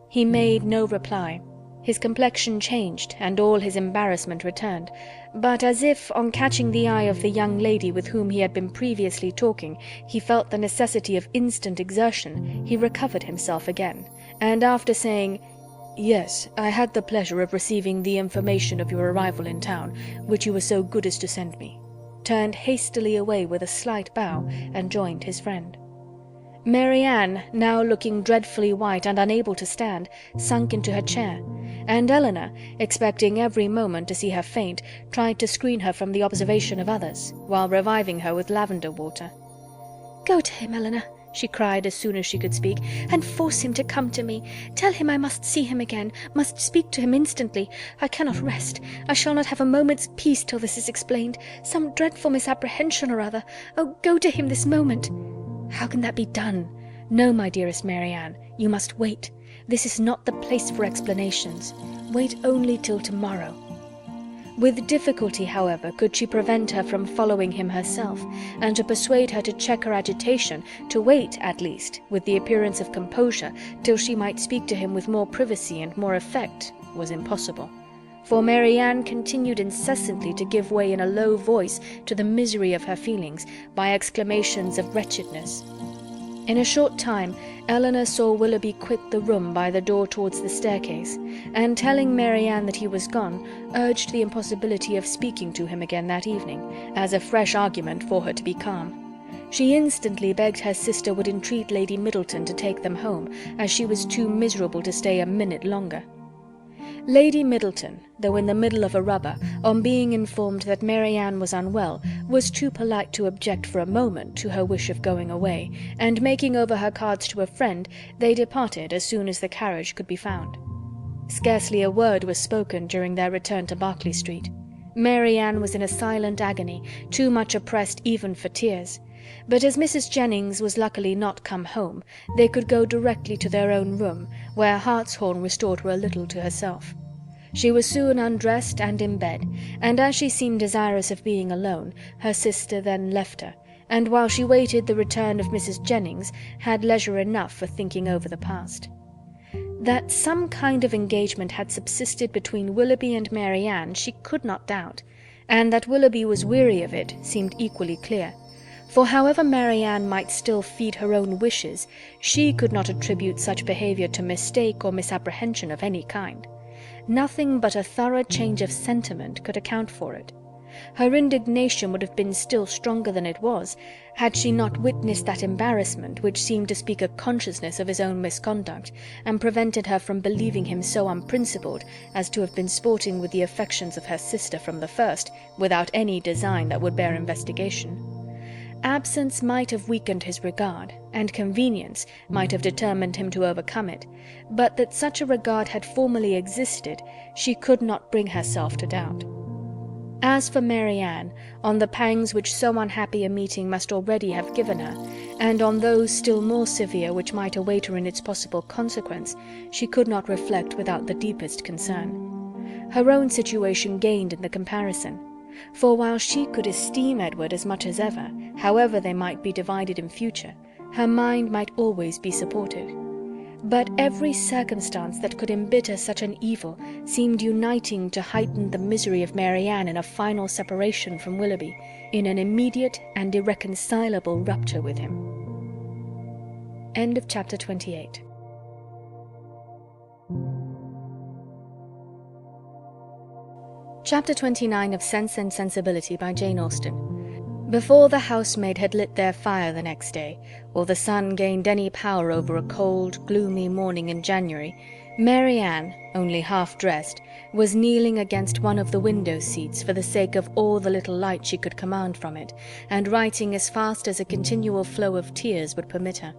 He made no reply. His complexion changed, and all his embarrassment returned, but as if, on catching the eye of the young lady with whom he had been previously talking, he felt the necessity of instant exertion, he recovered himself again, and after saying, "Yes, I had the pleasure of receiving the information of your arrival in town, which you were so good as to send me," turned hastily away with a slight bow, and joined his friend. Mary Ann, now looking dreadfully white and unable to stand, sunk into her chair, and Elinor, expecting every moment to see her faint, tried to screen her from the observation of others, while reviving her with lavender water. "Go to him, Elinor," she cried as soon as she could speak, "and force him to come to me. Tell him I must see him again, must speak to him instantly. I cannot rest. I shall not have a moment's peace till this is explained. Some dreadful misapprehension or other. Oh, go to him this moment." "How can that be done? No, my dearest Mary Ann, you must wait. This is not the place for explanations. Wait only till tomorrow." With difficulty, however, could she prevent her from following him herself, and to persuade her to check her agitation, to wait, at least, with the appearance of composure, till she might speak to him with more privacy and more effect, was impossible. For Mary Ann continued incessantly to give way in a low voice to the misery of her feelings, by exclamations of wretchedness. In a short time Elinor saw Willoughby quit the room by the door towards the staircase, and telling Mary Ann that he was gone, urged the impossibility of speaking to him again that evening, as a fresh argument for her to be calm. She instantly begged her sister would entreat Lady Middleton to take them home, as she was too miserable to stay a minute longer. Lady Middleton, though in the middle of a rubber, on being informed that Mary Ann was unwell, was too polite to object for a moment to her wish of going away, and making over her cards to a friend, they departed as soon as the carriage could be found. Scarcely a word was spoken during their return to Berkeley Street. Mary Ann was in a silent agony, too much oppressed even for tears. But as Mrs. Jennings was luckily not come home, they could go directly to their own room, where Hartshorn restored her a little to herself. She was soon undressed and in bed, and as she seemed desirous of being alone, her sister then left her, and while she waited the return of Mrs. Jennings, had leisure enough for thinking over the past. That some kind of engagement had subsisted between Willoughby and Mary Ann she could not doubt, and that Willoughby was weary of it seemed equally clear. For however Mary Ann might still feed her own wishes, she could not attribute such behaviour to mistake or misapprehension of any kind. Nothing but a thorough change of sentiment could account for it. Her indignation would have been still stronger than it was, had she not witnessed that embarrassment which seemed to speak a consciousness of his own misconduct, and prevented her from believing him so unprincipled as to have been sporting with the affections of her sister from the first, without any design that would bear investigation. Absence might have weakened his regard, and convenience might have determined him to overcome it, but that such a regard had formerly existed she could not bring herself to doubt. As for Mary Ann, on the pangs which so unhappy a meeting must already have given her, and on those still more severe which might await her in its possible consequence, she could not reflect without the deepest concern. Her own situation gained in the comparison. For while she could esteem Edward as much as ever, however they might be divided in future, her mind might always be supported. But every circumstance that could embitter such an evil seemed uniting to heighten the misery of Mary Ann in a final separation from Willoughby, in an immediate and irreconcilable rupture with him. End of chapter 28. Chapter 29 of Sense and Sensibility by Jane Austen. Before the housemaid had lit their fire the next day, or the sun gained any power over a cold, gloomy morning in January, Mary Ann, only half-dressed, was kneeling against one of the window-seats for the sake of all the little light she could command from it, and writing as fast as a continual flow of tears would permit her.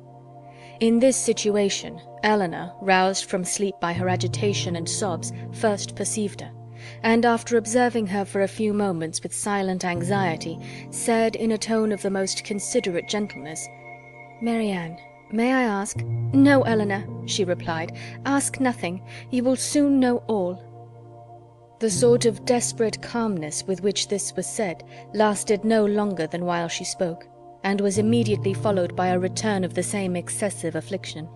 In this situation, Eleanor, roused from sleep by her agitation and sobs, first perceived her, and after observing her for a few moments with silent anxiety, said in a tone of the most considerate gentleness, "Mary Ann, may I ask—" "No, Eleanor," she replied, "ask nothing. You will soon know all." The sort of desperate calmness with which this was said lasted no longer than while she spoke, and was immediately followed by a return of the same excessive affliction.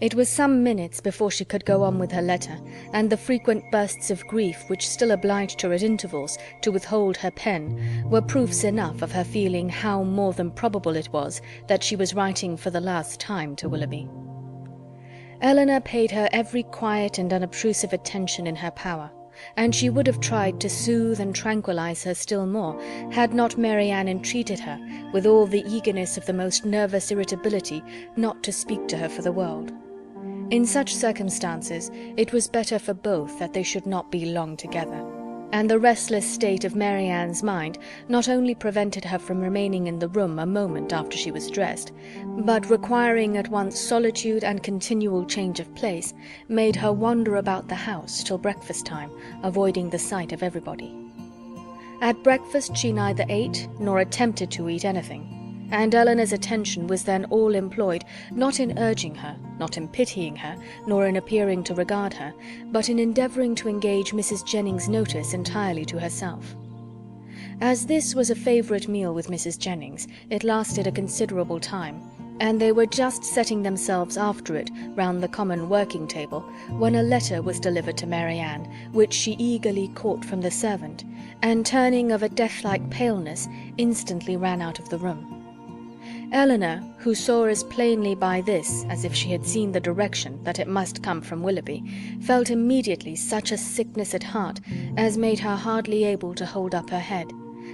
It was some minutes before she could go on with her letter, and the frequent bursts of grief which still obliged her at intervals to withhold her pen were proofs enough of her feeling how more than probable it was that she was writing for the last time to Willoughby. Eleanor paid her every quiet and unobtrusive attention in her power, and she would have tried to soothe and tranquillize her still more, had not Mary Ann entreated her, with all the eagerness of the most nervous irritability, not to speak to her for the world. In such circumstances it was better for both that they should not be long together, and the restless state of Mary Ann's mind not only prevented her from remaining in the room a moment after she was dressed, but requiring at once solitude and continual change of place, made her wander about the house till breakfast time, avoiding the sight of everybody. At breakfast she neither ate nor attempted to eat anything, and Eleanor's attention was then all employed, not in urging her, not in pitying her, nor in appearing to regard her, but in endeavouring to engage Mrs. Jennings' notice entirely to herself. As this was a favourite meal with Mrs. Jennings, it lasted a considerable time, and they were just setting themselves after it round the common working table, when a letter was delivered to Mary Ann, which she eagerly caught from the servant, and turning of a death-like paleness, instantly ran out of the room. Eleanor, who saw as plainly by this as if she had seen the direction that it must come from Willoughby, felt immediately such a sickness at heart as made her hardly able to hold up her head,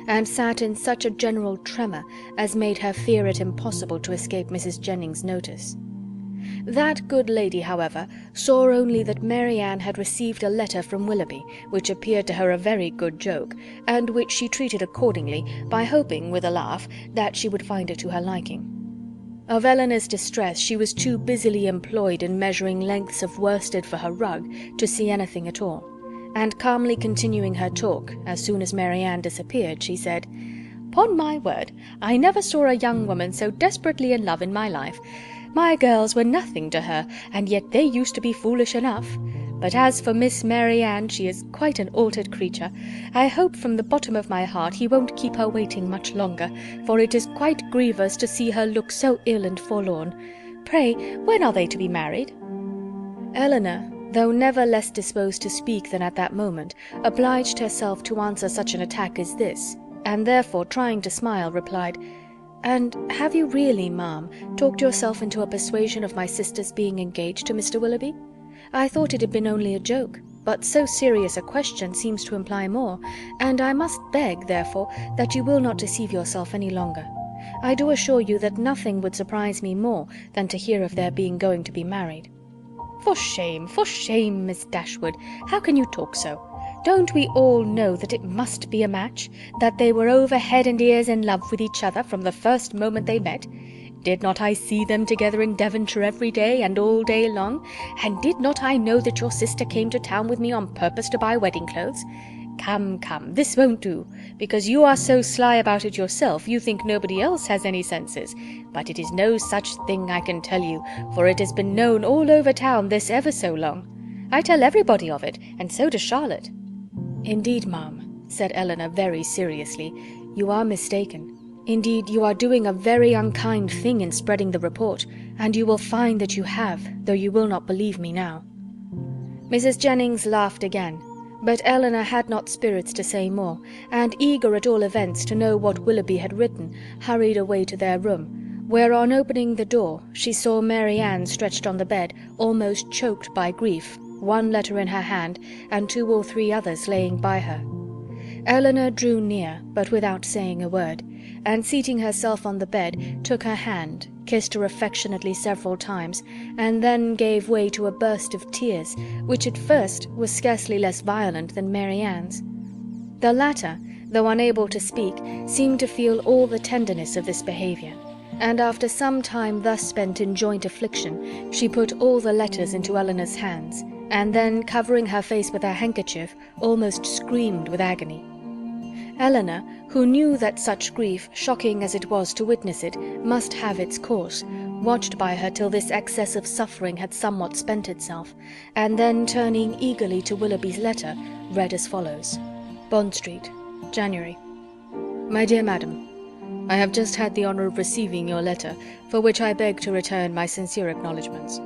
and sat in such a general tremor as made her fear it impossible to escape Mrs. Jennings' notice. That good lady, however, saw only that Mary Ann had received a letter from Willoughby, which appeared to her a very good joke, and which she treated accordingly, by hoping, with a laugh, that she would find it to her liking. Of Elinor's distress she was too busily employed in measuring lengths of worsted for her rug to see anything at all, and calmly continuing her talk, as soon as Mary Ann disappeared, she said, "'Pon my word, I never saw a young woman so desperately in love in my life. My girls were nothing to her, and yet they used to be foolish enough. But as for Miss Mary Ann, she is quite an altered creature. I hope from the bottom of my heart he won't keep her waiting much longer, for it is quite grievous to see her look so ill and forlorn. Pray, when are they to be married?" Elinor, though never less disposed to speak than at that moment, obliged herself to answer such an attack as this, and therefore, trying to smile, replied, "And have you really, ma'am, talked yourself into a persuasion of my sister's being engaged to Mr. Willoughby? I thought it had been only a joke, but so serious a question seems to imply more, and I must beg, therefore, that you will not deceive yourself any longer. I do assure you that nothing would surprise me more than to hear of their being going to be married." For shame, Miss Dashwood, how can you talk so? Don't we all know that it must be a match, that they were over head and ears in love with each other from the first moment they met? Did not I see them together in Devonshire every day and all day long? And did not I know that your sister came to town with me on purpose to buy wedding clothes? Come, this won't do, because you are so sly about it yourself you think nobody else has any senses, but it is no such thing, I can tell you, for it has been known all over town this ever so long. I tell everybody of it, and so does Charlotte." "Indeed, ma'am," said Elinor very seriously, "you are mistaken. Indeed, you are doing a very unkind thing in spreading the report, and you will find that you have, though you will not believe me now." Mrs. Jennings laughed again, but Elinor had not spirits to say more, and, eager at all events to know what Willoughby had written, hurried away to their room, where, on opening the door, she saw Mary Ann stretched on the bed, almost choked by grief, one letter in her hand, and 2 or 3 others laying by her. Elinor drew near, but without saying a word, and seating herself on the bed, took her hand, kissed her affectionately several times, and then gave way to a burst of tears, which at first was scarcely less violent than Mary Ann's. The latter, though unable to speak, seemed to feel all the tenderness of this behaviour, and after some time thus spent in joint affliction, she put all the letters into Elinor's hands, and then, covering her face with her handkerchief, almost screamed with agony. Elinor, who knew that such grief, shocking as it was to witness it, must have its course, watched by her till this excess of suffering had somewhat spent itself, and then, turning eagerly to Willoughby's letter, read as follows: Bond Street, January. My dear Madam, I have just had the honour of receiving your letter, for which I beg to return my sincere acknowledgments.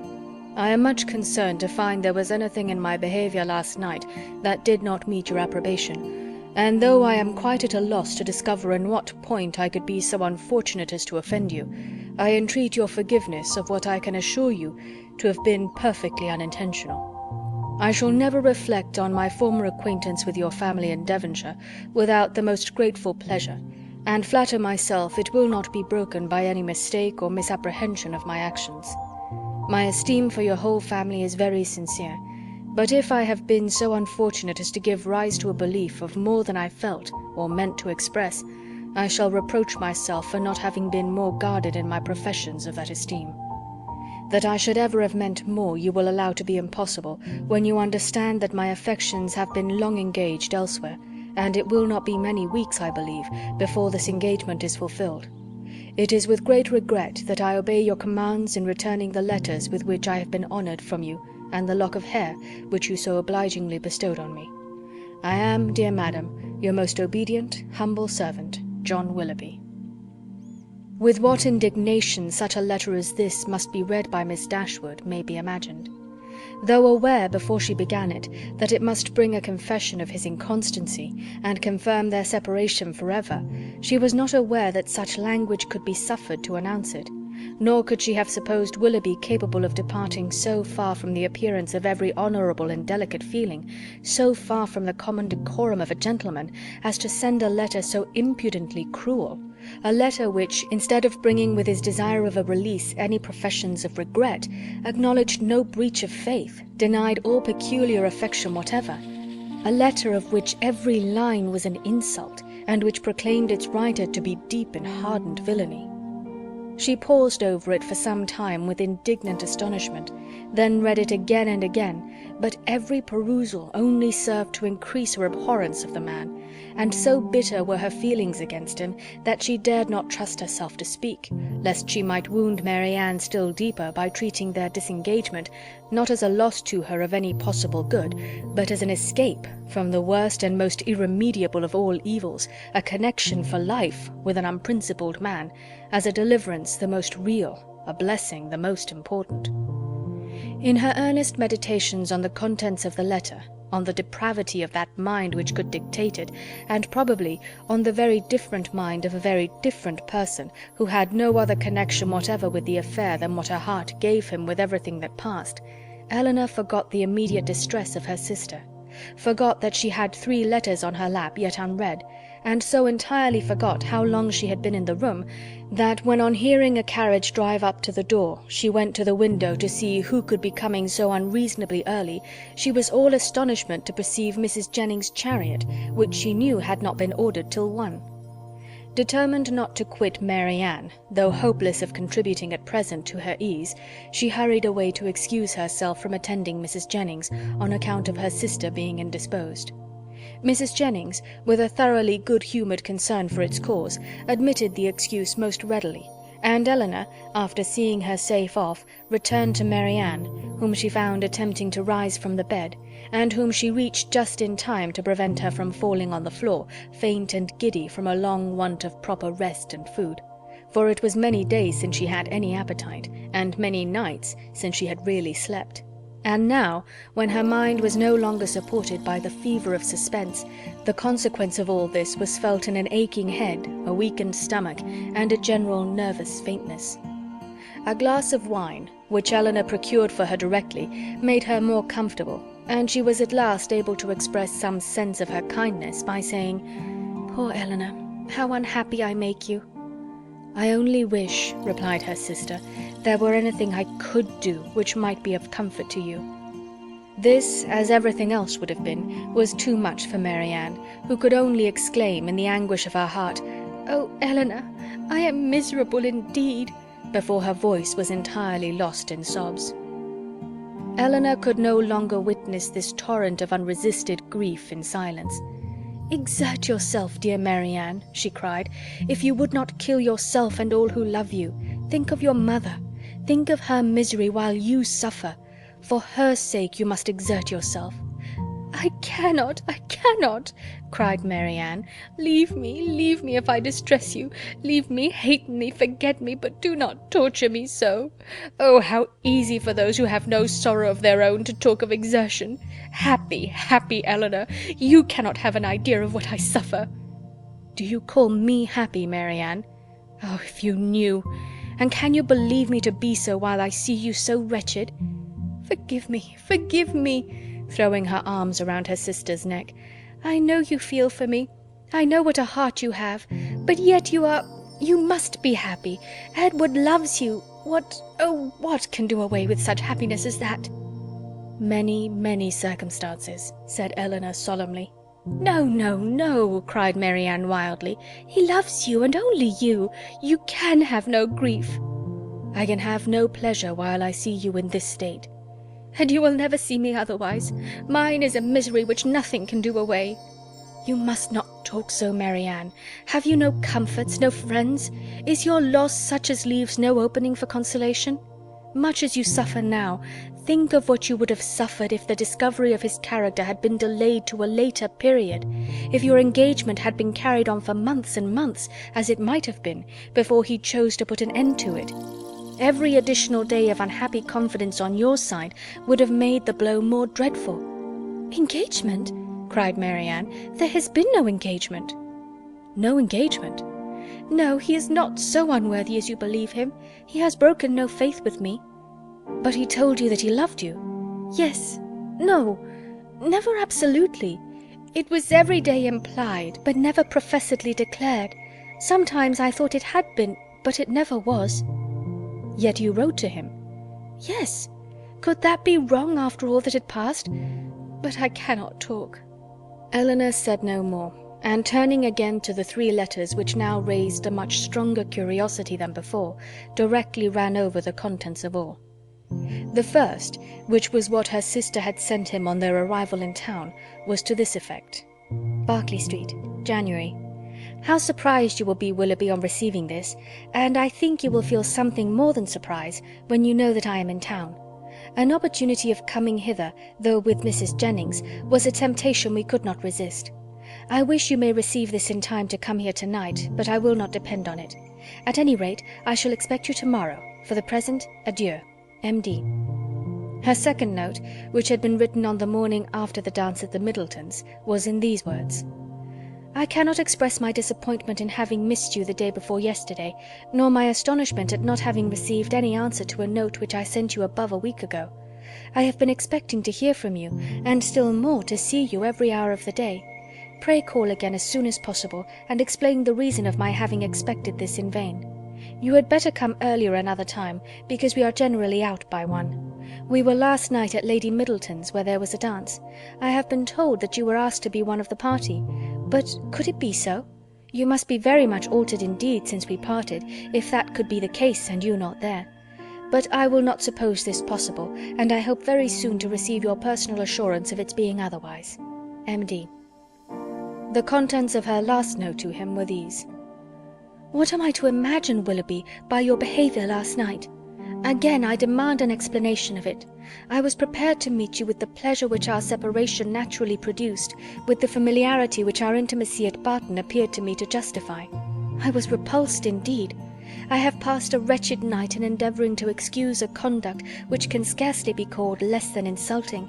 I am much concerned to find there was anything in my behaviour last night that did not meet your approbation, and though I am quite at a loss to discover in what point I could be so unfortunate as to offend you, I entreat your forgiveness of what I can assure you to have been perfectly unintentional. I shall never reflect on my former acquaintance with your family in Devonshire without the most grateful pleasure, and flatter myself it will not be broken by any mistake or misapprehension of my actions. My esteem for your whole family is very sincere, but if I have been so unfortunate as to give rise to a belief of more than I felt or meant to express, I shall reproach myself for not having been more guarded in my professions of that esteem. That I should ever have meant more you will allow to be impossible, when you understand that my affections have been long engaged elsewhere, and it will not be many weeks, I believe, before this engagement is fulfilled. It is with great regret that I obey your commands in returning the letters with which I have been honoured from you, and the lock of hair which you so obligingly bestowed on me. I am, dear Madam, your most obedient, humble servant, John Willoughby. With what indignation such a letter as this must be read by Miss Dashwood may be imagined. Though aware, before she began it, that it must bring a confession of his inconstancy, and confirm their separation for ever, she was not aware that such language could be suffered to announce it, nor could she have supposed Willoughby capable of departing so far from the appearance of every honourable and delicate feeling, so far from the common decorum of a gentleman, as to send a letter so impudently cruel, a letter which, instead of bringing with his desire of a release any professions of regret, acknowledged no breach of faith, denied all peculiar affection whatever, a letter of which every line was an insult, and which proclaimed its writer to be deep in hardened villainy. She paused over it for some time with indignant astonishment, then read it again and again, but every perusal only served to increase her abhorrence of the man, and so bitter were her feelings against him that she dared not trust herself to speak, lest she might wound Mary Ann still deeper by treating their disengagement not as a loss to her of any possible good, but as an escape from the worst and most irremediable of all evils, a connection for life with an unprincipled man, as a deliverance the most real, a blessing the most important. In her earnest meditations on the contents of the letter, on the depravity of that mind which could dictate it, and probably on the very different mind of a very different person who had no other connection whatever with the affair than what her heart gave him with everything that passed, Elinor forgot the immediate distress of her sister, forgot that she had 3 letters on her lap yet unread, and so entirely forgot how long she had been in the room, that when on hearing a carriage drive up to the door she went to the window to see who could be coming so unreasonably early, she was all astonishment to perceive Mrs. Jennings' chariot, which she knew had not been ordered till 1. Determined not to quit Mary Ann, though hopeless of contributing at present to her ease, she hurried away to excuse herself from attending Mrs. Jennings on account of her sister being indisposed. Mrs. Jennings, with a thoroughly good-humoured concern for its cause, admitted the excuse most readily, and Elinor, after seeing her safe off, returned to Mary Ann, whom she found attempting to rise from the bed, and whom she reached just in time to prevent her from falling on the floor, faint and giddy from a long want of proper rest and food, for it was many days since she had any appetite, and many nights since she had really slept. And now, when her mind was no longer supported by the fever of suspense, the consequence of all this was felt in an aching head, a weakened stomach, and a general nervous faintness. A glass of wine, which Elinor procured for her directly, made her more comfortable, and she was at last able to express some sense of her kindness by saying, "Poor Elinor, how unhappy I make you." "I only wish," replied her sister, "there were anything I could do which might be of comfort to you." This, as everything else would have been, was too much for Mary Ann, who could only exclaim, in the anguish of her heart, "Oh, Elinor, I am miserable indeed," before her voice was entirely lost in sobs. Elinor could no longer witness this torrent of unresisted grief in silence. "Exert yourself, dear Mary Ann," she cried. "If you would not kill yourself and all who love you, think of your mother. Think of her misery while you suffer. For her sake you must exert yourself." "I cannot, I cannot," cried Mary Ann. Leave me if I distress you. Leave me, hate me, forget me, but do not torture me so. Oh, how easy for those who have no sorrow of their own to talk of exertion. Happy, happy Elinor, you cannot have an idea of what I suffer." "Do you call me happy, Mary Ann? Oh, if you knew! And can you believe me to be so while I see you so wretched? Forgive me," throwing her arms around her sister's neck. "I know you feel for me. I know what a heart you have. But yet you must be happy. Edward loves you. What can do away with such happiness as that?" "Many, many circumstances," said Elinor solemnly. "No, no, no," cried Mary Ann wildly. "He loves you, and only you. You can have no grief." "I can have no pleasure while I see you in this state." "And you will never see me otherwise. Mine is a misery which nothing can do away." "You must not talk so, Mary Ann. Have you no comforts, no friends? Is your loss such as leaves no opening for consolation? Much as you suffer now, think of what you would have suffered if the discovery of his character had been delayed to a later period, if your engagement had been carried on for months and months, as it might have been, before he chose to put an end to it. Every additional day of unhappy confidence on your side would have made the blow more dreadful." "Engagement?" cried Mary Ann. "There has been no engagement." "No engagement?" "No, he is not so unworthy as you believe him. He has broken no faith with me." "But he told you that he loved you?" "Yes. No, never absolutely. It was every day implied, but never professedly declared. Sometimes I thought it had been, but it never was." "Yet you wrote to him?" "Yes. Could that be wrong after all that had passed? But I cannot talk." Elinor said no more, and turning again to the 3 letters which now raised a much stronger curiosity than before, directly ran over the contents of all. The first, which was what her sister had sent him on their arrival in town, was to this effect: "Berkeley Street, January. How surprised you will be, Willoughby, on receiving this, and I think you will feel something more than surprise when you know that I am in town. An opportunity of coming hither, though with Mrs. Jennings, was a temptation we could not resist. I wish you may receive this in time to come here tonight, but I will not depend on it. At any rate, I shall expect you tomorrow. For the present, adieu. M.D." Her second note, which had been written on the morning after the dance at the Middletons, was in these words: "I cannot express my disappointment in having missed you the day before yesterday, nor my astonishment at not having received any answer to a note which I sent you above a week ago. I have been expecting to hear from you, and still more to see you every hour of the day. Pray call again as soon as possible, and explain the reason of my having expected this in vain. You had better come earlier another time, because we are generally out by 1. We were last night at Lady Middleton's, where there was a dance. I have been told that you were asked to be one of the party. But could it be so? You must be very much altered indeed since we parted, if that could be the case and you not there. But I will not suppose this possible, and I hope very soon to receive your personal assurance of its being otherwise. M.D." The contents of her last note to him were these: "What am I to imagine, Willoughby, by your behaviour last night? Again I demand an explanation of it. I was prepared to meet you with the pleasure which our separation naturally produced, with the familiarity which our intimacy at Barton appeared to me to justify. I was repulsed indeed. I have passed a wretched night in endeavouring to excuse a conduct which can scarcely be called less than insulting.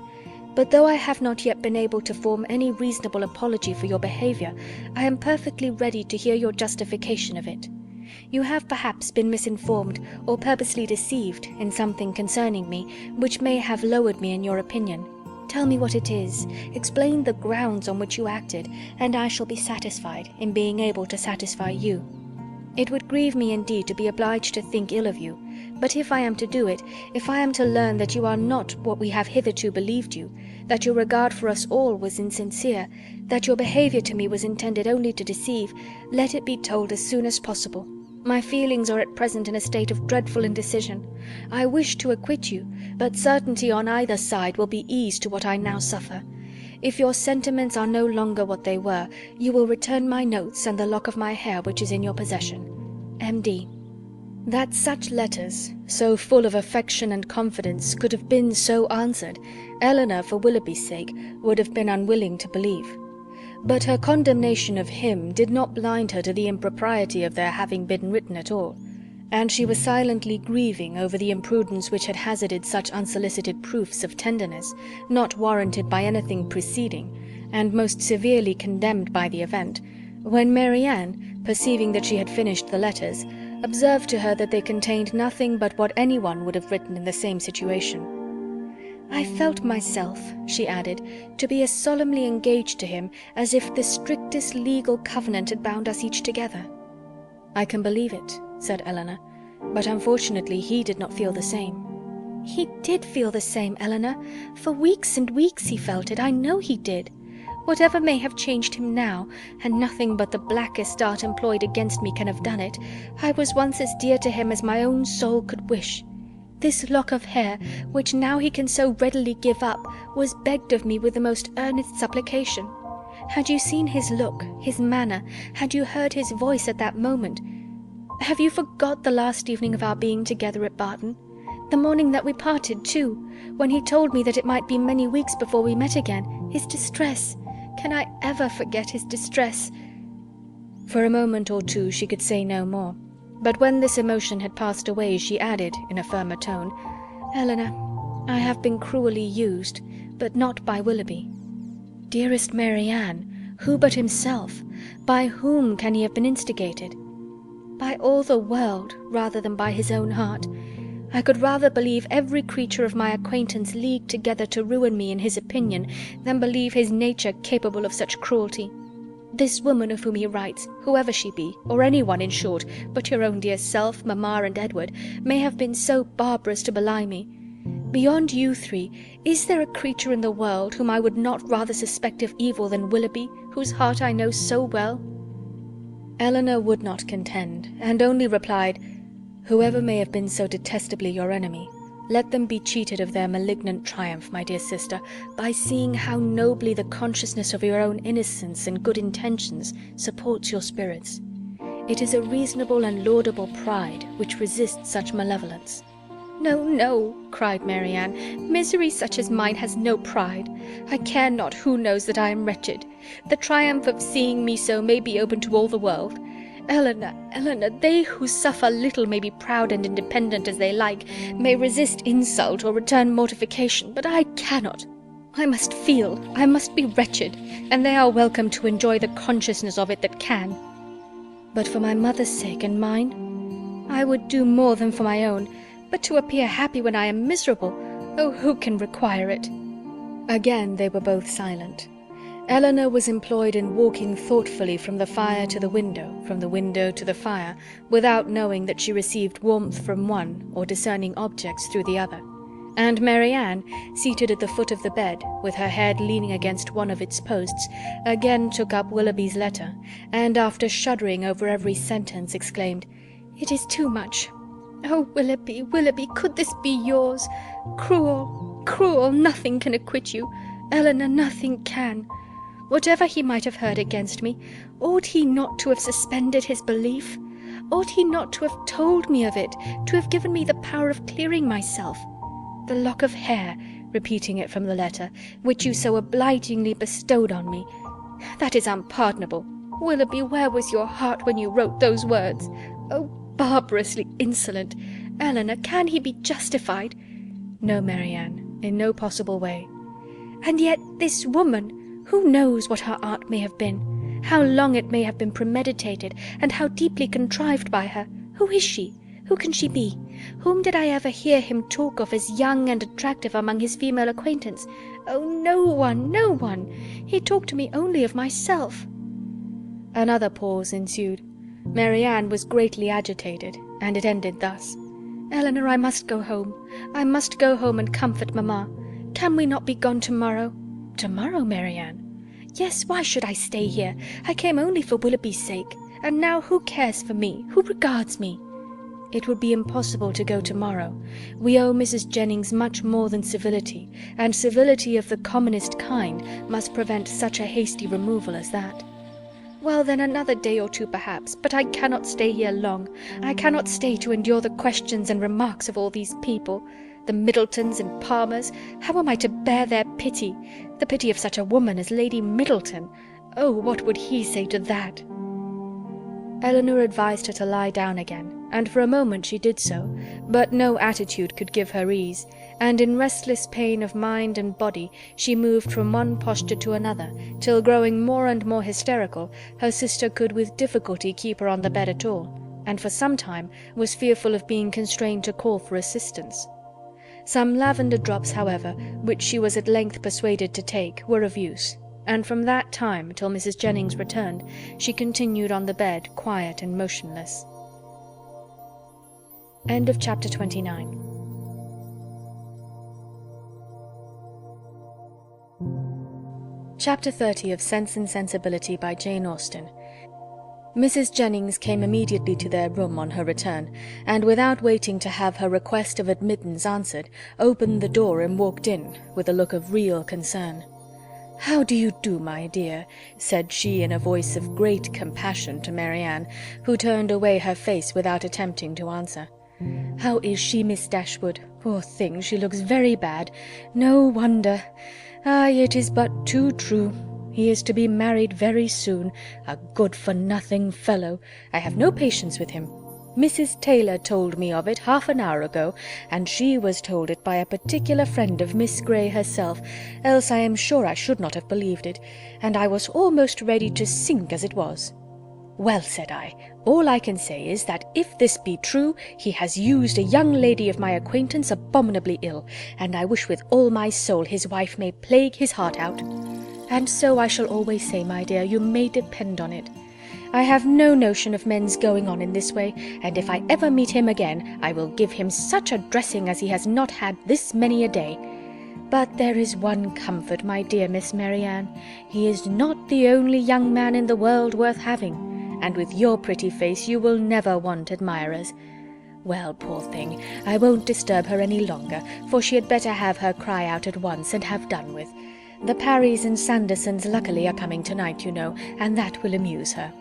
But though I have not yet been able to form any reasonable apology for your behaviour, I am perfectly ready to hear your justification of it. You have perhaps been misinformed, or purposely deceived, in something concerning me, which may have lowered me in your opinion. Tell me what it is, explain the grounds on which you acted, and I shall be satisfied in being able to satisfy you. It would grieve me indeed to be obliged to think ill of you, but if I am to do it, if I am to learn that you are not what we have hitherto believed you, that your regard for us all was insincere, that your behaviour to me was intended only to deceive, let it be told as soon as possible. My feelings are at present in a state of dreadful indecision. I wish to acquit you, but certainty on either side will be ease to what I now suffer. If your sentiments are no longer what they were, you will return my notes and the lock of my hair which is in your possession. M.D." That such letters, so full of affection and confidence, could have been so answered, Elinor, for Willoughby's sake, would have been unwilling to believe. But her condemnation of him did not blind her to the impropriety of their having been written at all, and she was silently grieving over the imprudence which had hazarded such unsolicited proofs of tenderness, not warranted by anything preceding, and most severely condemned by the event, when Marianne, perceiving that she had finished the letters, observed to her that they contained nothing but what any one would have written in the same situation. "I felt myself," she added, "to be as solemnly engaged to him as if the strictest legal covenant had bound us each together." "I can believe it," said Elinor, "but unfortunately he did not feel the same." "He did feel the same, Elinor. For weeks and weeks he felt it, I know he did. Whatever may have changed him now, and nothing but the blackest art employed against me can have done it, I was once as dear to him as my own soul could wish. This lock of hair, which now he can so readily give up, was begged of me with the most earnest supplication. Had you seen his look, his manner, had you heard his voice at that moment? Have you forgot the last evening of our being together at Barton? The morning that we parted, too, when he told me that it might be many weeks before we met again, his distress. Can I ever forget his distress?" For a moment or two she could say no more, but when this emotion had passed away, she added, in a firmer tone, "Elinor, I have been cruelly used, but not by Willoughby." "Dearest Marianne, who but himself? By whom can he have been instigated?" "By all the world, rather than by his own heart. I could rather believe every creature of my acquaintance leagued together to ruin me in his opinion, than believe his nature capable of such cruelty. This woman of whom he writes, whoever she be, or any one in short, but your own dear self, mamma, and Edward, may have been so barbarous to belie me. Beyond you three, is there a creature in the world whom I would not rather suspect of evil than Willoughby, whose heart I know so well?" Elinor would not contend, and only replied, "Whoever may have been so detestably your enemy, let them be cheated of their malignant triumph, my dear sister, by seeing how nobly the consciousness of your own innocence and good intentions supports your spirits. It is a reasonable and laudable pride which resists such malevolence." "No, no," cried Marianne, "misery such as mine has no pride. I care not who knows that I am wretched. The triumph of seeing me so may be open to all the world. Elinor, Elinor, they who suffer little may be proud and independent as they like, may resist insult or return mortification, but I cannot. I must feel, I must be wretched, and they are welcome to enjoy the consciousness of it that can. But for my mother's sake and mine, I would do more than for my own, but to appear happy when I am miserable, oh, who can require it?" Again they were both silent. Elinor was employed in walking thoughtfully from the fire to the window, from the window to the fire, without knowing that she received warmth from one, or discerning objects through the other; and Marianne, seated at the foot of the bed, with her head leaning against one of its posts, again took up Willoughby's letter, and after shuddering over every sentence, exclaimed, "It is too much. Oh, Willoughby, Willoughby, could this be yours? Cruel, cruel, nothing can acquit you. Elinor, nothing can. Whatever he might have heard against me, ought he not to have suspended his belief? Ought he not to have told me of it, to have given me the power of clearing myself? The lock of hair," repeating it from the letter, "which you so obligingly bestowed on me, that is unpardonable. Willoughby, where was your heart when you wrote those words? Oh, barbarously insolent! Elinor, can he be justified?" "No, Marianne, in no possible way." "And yet this woman, who knows what her art may have been, how long it may have been premeditated, and how deeply contrived by her? Who is she? Who can she be? Whom did I ever hear him talk of as young and attractive among his female acquaintance? Oh, no one, no one! He talked to me only of myself." Another pause ensued. Marianne was greatly agitated, and it ended thus: "Elinor, I must go home. I must go home and comfort mamma. Can we not be gone to-morrow?" "To-morrow, Marianne?" "Yes, why should I stay here? I came only for Willoughby's sake, and now who cares for me? Who regards me?" "It would be impossible to go to-morrow. We owe Mrs. Jennings much more than civility, and civility of the commonest kind must prevent such a hasty removal as that." "Well, then, another day or two perhaps, but I cannot stay here long. I cannot stay to endure the questions and remarks of all these people. The Middletons and Palmers, how am I to bear their pity? The pity of such a woman as Lady Middleton. Oh, what would he say to that?" Elinor advised her to lie down again, and for a moment she did so, but no attitude could give her ease, and in restless pain of mind and body she moved from one posture to another, till, growing more and more hysterical, her sister could with difficulty keep her on the bed at all, and for some time was fearful of being constrained to call for assistance. Some lavender drops, however, which she was at length persuaded to take, were of use, and from that time till Mrs. Jennings returned, she continued on the bed quiet and motionless. End of chapter 29. Chapter 30 of Sense and Sensibility by Jane Austen. Mrs. Jennings came immediately to their room on her return, and without waiting to have her request of admittance answered, opened the door and walked in, with a look of real concern. "How do you do, my dear?" said she in a voice of great compassion to Marianne, who turned away her face without attempting to answer. "How is she, Miss Dashwood? Poor thing, she looks very bad. No wonder. Ay, it is but too true. He is to be married very soon. A good-for-nothing fellow. I have no patience with him. Mrs. Taylor told me of it half an hour ago, and she was told it by a particular friend of Miss Grey herself, else I am sure I should not have believed it, and I was almost ready to sink as it was. Well, said I, all I can say is that if this be true, he has used a young lady of my acquaintance abominably ill, and I wish with all my soul his wife may plague his heart out. And so I shall always say, my dear, you may depend on it. I have no notion of men's going on in this way, and if I ever meet him again, I will give him such a dressing as he has not had this many a day. But there is one comfort, my dear Miss Marianne. He is not the only young man in the world worth having, and with your pretty face you will never want admirers. Well, poor thing, I won't disturb her any longer, for she had better have her cry out at once and have done with. The Parrys and Sandersons luckily are coming tonight, you know, and that will amuse her.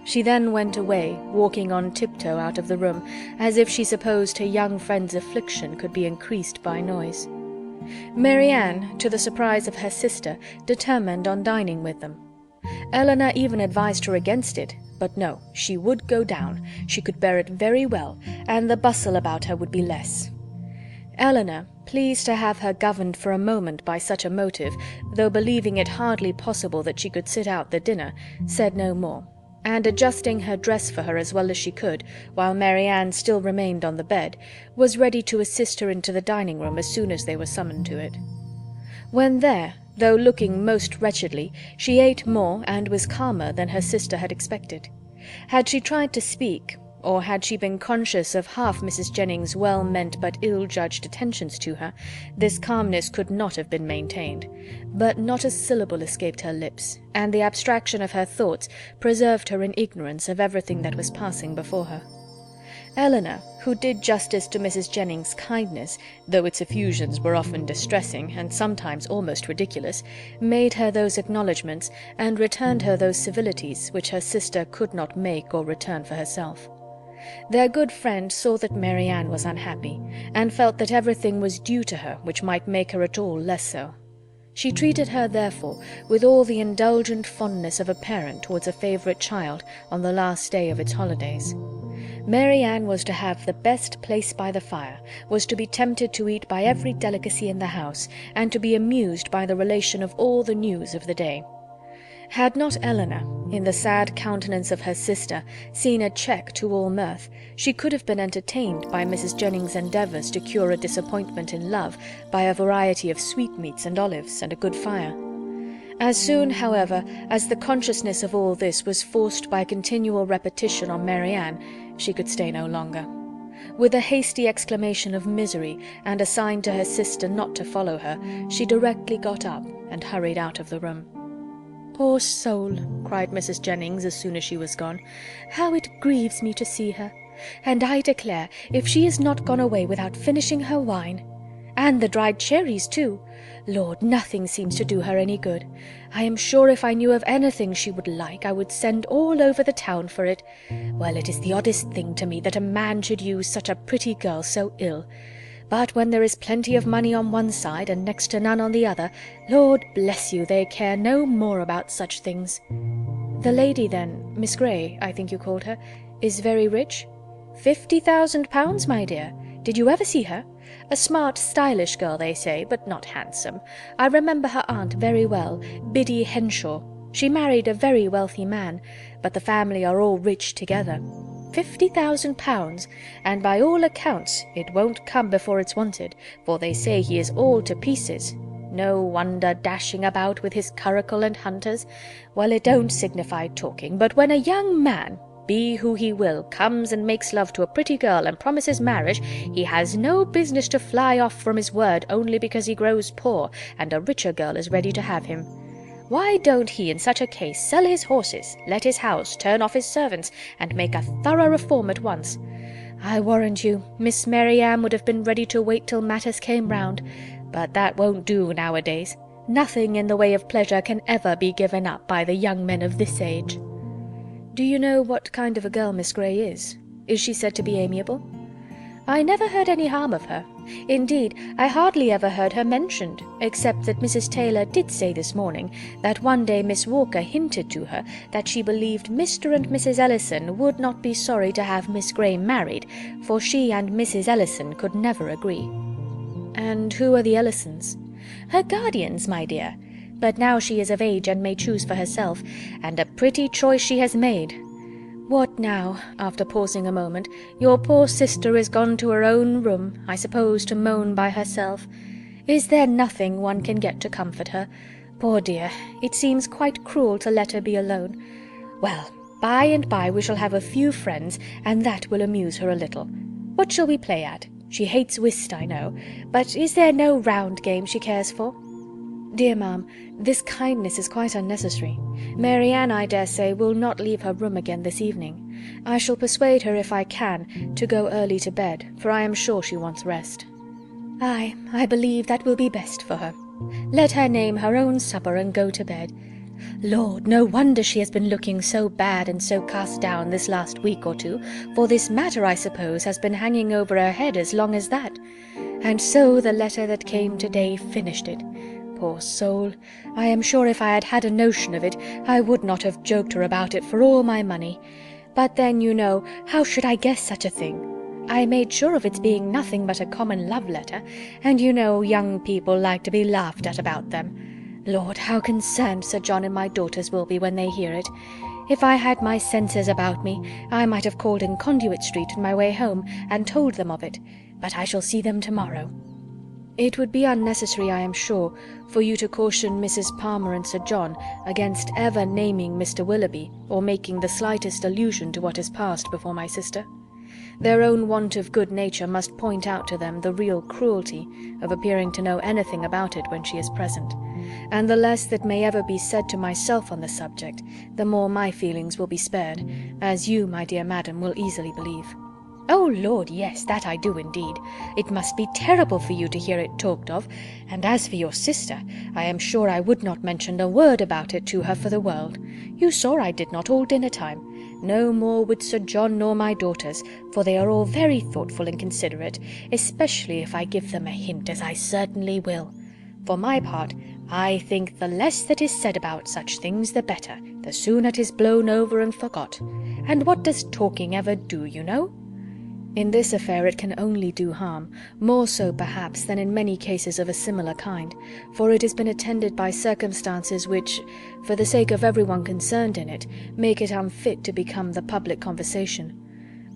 She then went away, walking on tiptoe out of the room, as if she supposed her young friend's affliction could be increased by noise. Marianne, to the surprise of her sister, determined on dining with them. Elinor even advised her against it, but no, she would go down, she could bear it very well, and the bustle about her would be less. Elinor, pleased to have her governed for a moment by such a motive, though believing it hardly possible that she could sit out the dinner, said no more, and adjusting her dress for her as well as she could, while Marianne still remained on the bed, was ready to assist her into the dining-room as soon as they were summoned to it. When there, though looking most wretchedly, she ate more and was calmer than her sister had expected. Had she tried to speak, or had she been conscious of half Mrs. Jennings' well-meant but ill-judged attentions to her, this calmness could not have been maintained. But not a syllable escaped her lips, and the abstraction of her thoughts preserved her in ignorance of everything that was passing before her. Elinor, who did justice to Mrs. Jennings' kindness, though its effusions were often distressing, and sometimes almost ridiculous, made her those acknowledgments, and returned her those civilities, which her sister could not make or return for herself. Their good friend saw that Marianne was unhappy, and felt that everything was due to her which might make her at all less so. She treated her, therefore, with all the indulgent fondness of a parent towards a favourite child on the last day of its holidays. Marianne was to have the best place by the fire, was to be tempted to eat by every delicacy in the house, and to be amused by the relation of all the news of the day. Had not Elinor, in the sad countenance of her sister, seen a check to all mirth, she could have been entertained by Mrs. Jennings' endeavours to cure a disappointment in love by a variety of sweetmeats and olives and a good fire. As soon, however, as the consciousness of all this was forced by continual repetition on Marianne, she could stay no longer. With a hasty exclamation of misery, and a sign to her sister not to follow her, she directly got up and hurried out of the room. "Poor soul!" cried Mrs. Jennings as soon as she was gone. "How it grieves me to see her! And I declare, if she is not gone away without finishing her wine! And the dried cherries, too! Lord, nothing seems to do her any good. I am sure if I knew of anything she would like, I would send all over the town for it. Well, it is the oddest thing to me that a man should use such a pretty girl so ill. But when there is plenty of money on one side and next to none on the other, Lord bless you, they care no more about such things." "The lady, then, Miss Grey, I think you called her, is very rich?" £50,000, my dear. Did you ever see her? A smart, stylish girl, they say, but not handsome. I remember her aunt very well, Biddy Henshaw. She married a very wealthy man, but the family are all rich together. £50,000, and by all accounts it won't come before it's wanted, for they say he is all to pieces. No wonder, dashing about with his curricle and hunters. Well, it don't signify talking, but when a young man, be who he will, comes and makes love to a pretty girl and promises marriage, he has no business to fly off from his word only because he grows poor, and a richer girl is ready to have him. Why don't he, in such a case, sell his horses, let his house, turn off his servants, and make a thorough reform at once? I warrant you, Miss Marianne would have been ready to wait till matters came round, but that won't do nowadays. Nothing in the way of pleasure can ever be given up by the young men of this age." "Do you know what kind of a girl Miss Grey is? Is she said to be amiable?" "I never heard any harm of her. Indeed, I hardly ever heard her mentioned, except that Mrs. Taylor did say this morning that one day Miss Walker hinted to her that she believed Mr. and Mrs. Ellison would not be sorry to have Miss Grey married, for she and Mrs. Ellison could never agree." "And who are the Ellisons?" "Her guardians, my dear. But now she is of age and may choose for herself, and a pretty choice she has made. What now?" after pausing a moment. "Your poor sister is gone to her own room, I suppose to moan by herself. Is there nothing one can get to comfort her? Poor dear, it seems quite cruel to let her be alone. Well, by and by we shall have a few friends, and that will amuse her a little. What shall we play at? She hates whist, I know, but is there no round game she cares for? Dear ma'am, this kindness is quite unnecessary. Mary Ann, I dare say, will not leave her room again this evening. I shall persuade her, if I can, to go early to bed, for I am sure she wants rest. Ay, I believe that will be best for her. Let her name her own supper and go to bed. Lord, no wonder she has been looking so bad and so cast down this last week or two, for this matter, I suppose, has been hanging over her head as long as that. And so the letter that came to-day finished it. Poor soul, I am sure if I had had a notion of it, I would not have joked her about it for all my money. But then, you know, how should I guess such a thing? I made sure of its being nothing but a common love letter, and you know young people like to be laughed at about them. Lord, how concerned Sir John and my daughters will be when they hear it. If I had my senses about me, I might have called in Conduit Street on my way home and told them of it, but I shall see them to-morrow. It would be unnecessary, I am sure, for you to caution Mrs. Palmer and Sir John against ever naming Mr. Willoughby, or making the slightest allusion to what has passed before my sister. Their own want of good nature must point out to them the real cruelty of appearing to know anything about it when she is present, and the less that may ever be said to myself on the subject, the more my feelings will be spared, as you, my dear madam, will easily believe. Oh, Lord, yes, that I do indeed. It must be terrible for you to hear it talked of, and as for your sister, I am sure I would not mention a word about it to her for the world. You saw I did not all dinner-time. No more would Sir John nor my daughters, for they are all very thoughtful and considerate, especially if I give them a hint, as I certainly will. For my part, I think the less that is said about such things the better, the sooner it is blown over and forgot. And what does talking ever do, you know? In this affair it can only do harm, more so perhaps than in many cases of a similar kind, for it has been attended by circumstances which, for the sake of everyone concerned in it, make it unfit to become the public conversation.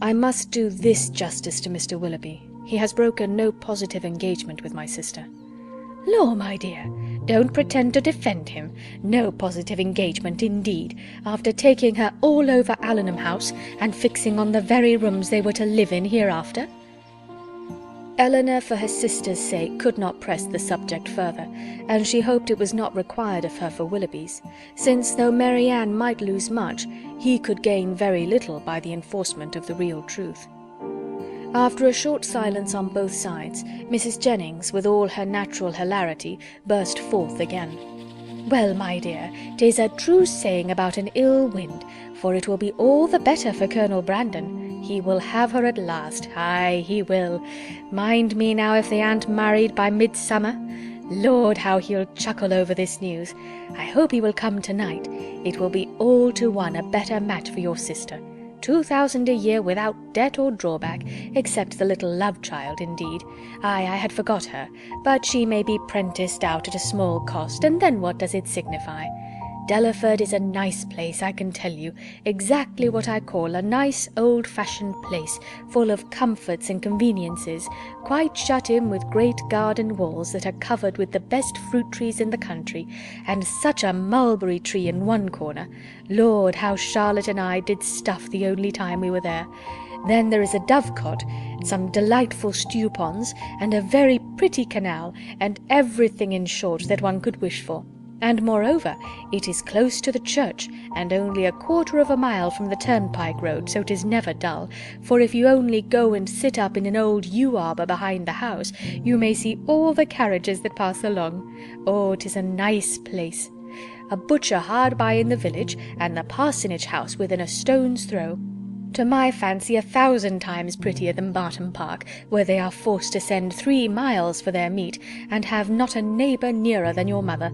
I must do this justice to Mr. Willoughby. He has broken no positive engagement with my sister. Law, my dear, don't pretend to defend him. No positive engagement, indeed, after taking her all over Allenham House, and fixing on the very rooms they were to live in hereafter. Eleanor, for her sister's sake, could not press the subject further, and she hoped it was not required of her for Willoughby's, since though Mary Ann might lose much, he could gain very little by the enforcement of the real truth. After a short silence on both sides, Mrs. Jennings, with all her natural hilarity, burst forth again. Well, my dear, 'tis a true saying about an ill wind, for it will be all the better for Colonel Brandon. He will have her at last, aye, he will. Mind me now if they aren't married by midsummer. Lord, how he'll chuckle over this news. I hope he will come tonight. It will be all to one a better match for your sister. 2,000 a year without debt or drawback, except the little love-child, indeed. Ay, I had forgot her, but she may be prenticed out at a small cost, and then what does it signify? Delaford is a nice place, I can tell you, exactly what I call a nice old-fashioned place, full of comforts and conveniences, quite shut in with great garden walls that are covered with the best fruit trees in the country, and such a mulberry tree in one corner. Lord, how Charlotte and I did stuff the only time we were there. Then there is a dovecot, some delightful stew ponds, and a very pretty canal, and everything, in short, that one could wish for. And moreover, it is close to the church, and only 1/4 of a mile from the turnpike road, so 'tis never dull, for if you only go and sit up in an old yew arbour behind the house, you may see all the carriages that pass along. Oh, 'tis a nice place. A butcher hard by in the village, and the parsonage house within a stone's throw. To my fancy 1,000 times prettier than Barton Park, where they are forced to send 3 miles for their meat, and have not a neighbour nearer than your mother.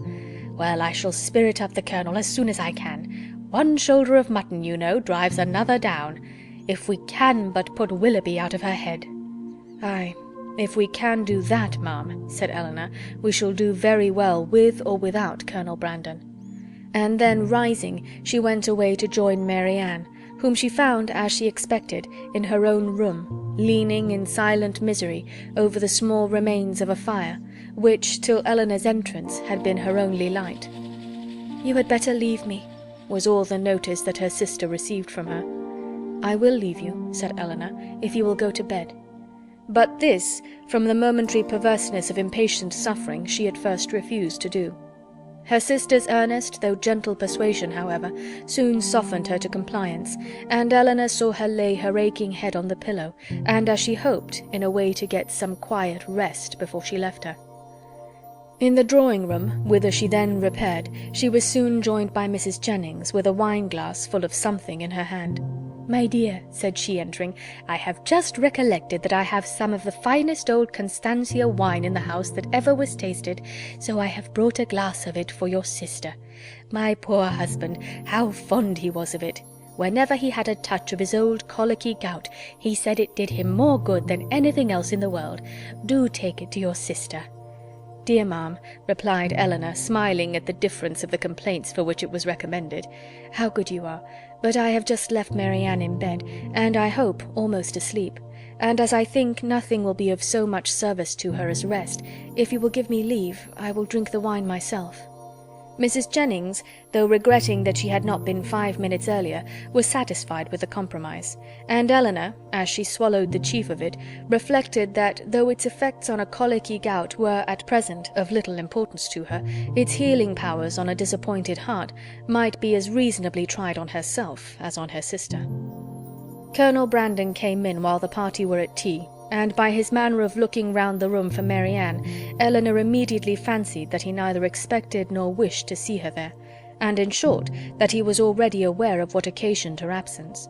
Well, I shall spirit up the Colonel as soon as I can. One shoulder of mutton, you know, drives another down. If we can but put Willoughby out of her head. Ay, if we can do that, ma'am, said Eleanor, we shall do very well with or without Colonel Brandon. And then, rising, she went away to join Mary Ann, whom she found, as she expected, in her own room, leaning in silent misery over the small remains of a fire, which, till Eleanor's entrance, had been her only light. "You had better leave me," was all the notice that her sister received from her. "I will leave you," said Elinor, "if you will go to bed." But this, from the momentary perverseness of impatient suffering, she at first refused to do. Her sister's earnest though gentle persuasion, however, soon softened her to compliance, and Elinor saw her lay her aching head on the pillow, and, as she hoped, in a way to get some quiet rest before she left her. In the drawing-room, whither she then repaired, she was soon joined by Mrs. Jennings, with a wine-glass full of something in her hand. "My dear," said she, entering, "I have just recollected that I have some of the finest old Constantia wine in the house that ever was tasted, so I have brought a glass of it for your sister. My poor husband, how fond he was of it! Whenever he had a touch of his old colicky gout, he said it did him more good than anything else in the world. Do take it to your sister." "Dear ma'am," replied Elinor, smiling at the difference of the complaints for which it was recommended, "how good you are! But I have just left Mary Ann in bed, and I hope almost asleep, and as I think nothing will be of so much service to her as rest, if you will give me leave, I will drink the wine myself." Mrs. Jennings, though regretting that she had not been 5 minutes earlier, was satisfied with the compromise, and Elinor, as she swallowed the chief of it, reflected that though its effects on a colicky gout were at present of little importance to her, its healing powers on a disappointed heart might be as reasonably tried on herself as on her sister. Colonel Brandon came in while the party were at tea, and by his manner of looking round the room for Mary Ann, Elinor immediately fancied that he neither expected nor wished to see her there, and in short, that he was already aware of what occasioned her absence.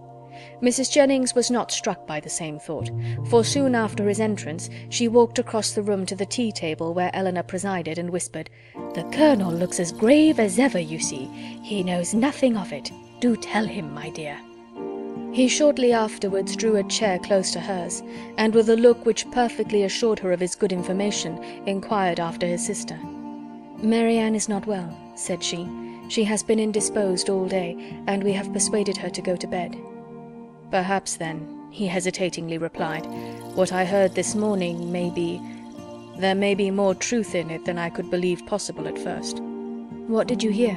Mrs. Jennings was not struck by the same thought, for soon after his entrance she walked across the room to the tea-table where Elinor presided, and whispered, "The Colonel looks as grave as ever, you see. He knows nothing of it. Do tell him, my dear." He shortly afterwards drew a chair close to hers, and with a look which perfectly assured her of his good information, inquired after his sister. "Mary Ann is not well," said she. "She has been indisposed all day, and we have persuaded her to go to bed." "Perhaps, then," he hesitatingly replied, "what I heard this morning there may be more truth in it than I could believe possible at first." "What did you hear?"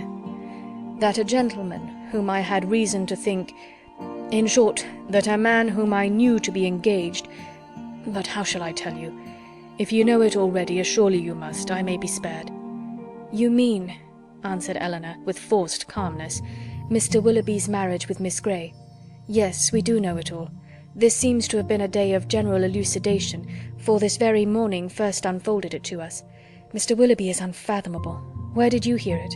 "That a gentleman, whom I had reason to think... in short, that a man whom I knew to be engaged... but how shall I tell you? If you know it already, as surely you must, I may be spared." "You mean," answered Elinor, with forced calmness, "Mr. Willoughby's marriage with Miss Grey. Yes, we do know it all. This seems to have been a day of general elucidation, for this very morning first unfolded it to us. Mr. Willoughby is unfathomable. Where did you hear it?"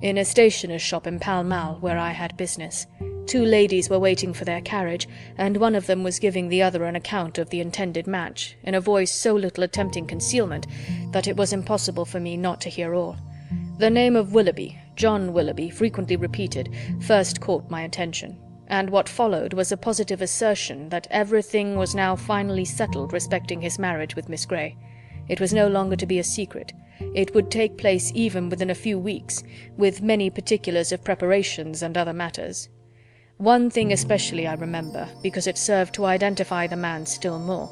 "In a stationer's shop in Pall Mall, where I had business. 2 ladies were waiting for their carriage, and one of them was giving the other an account of the intended match, in a voice so little attempting concealment, that it was impossible for me not to hear all. The name of Willoughby, John Willoughby, frequently repeated, first caught my attention, and what followed was a positive assertion that everything was now finally settled respecting his marriage with Miss Grey. It was no longer to be a secret. It would take place even within a few weeks, with many particulars of preparations and other matters. One thing especially I remember, because it served to identify the man still more.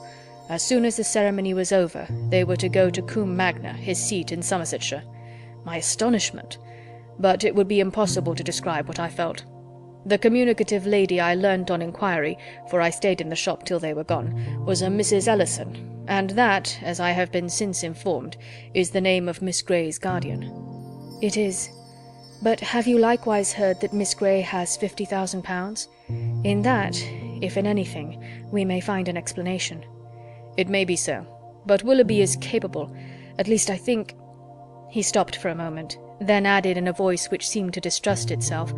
As soon as the ceremony was over, they were to go to Combe Magna, his seat in Somersetshire. My astonishment! But it would be impossible to describe what I felt. The communicative lady I learnt on inquiry, for I stayed in the shop till they were gone, was a Mrs. Ellison, and that, as I have been since informed, is the name of Miss Grey's guardian." "It is. But have you likewise heard that Miss Grey has £50,000? In that, if in anything, we may find an explanation." "It may be so. But Willoughby is capable, at least I think—" He stopped for a moment, then added in a voice which seemed to distrust itself,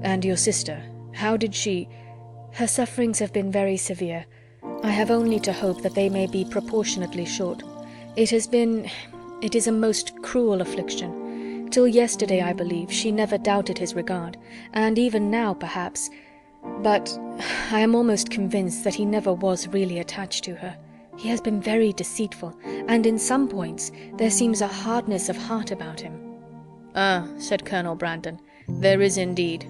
"And your sister, how did she—" "Her sufferings have been very severe. I have only to hope that they may be proportionately short. It is a most cruel affliction. Till yesterday, I believe, she never doubted his regard, and even now, perhaps... but I am almost convinced that he never was really attached to her. He has been very deceitful, and in some points there seems a hardness of heart about him." "Ah," said Colonel Brandon, "there is indeed.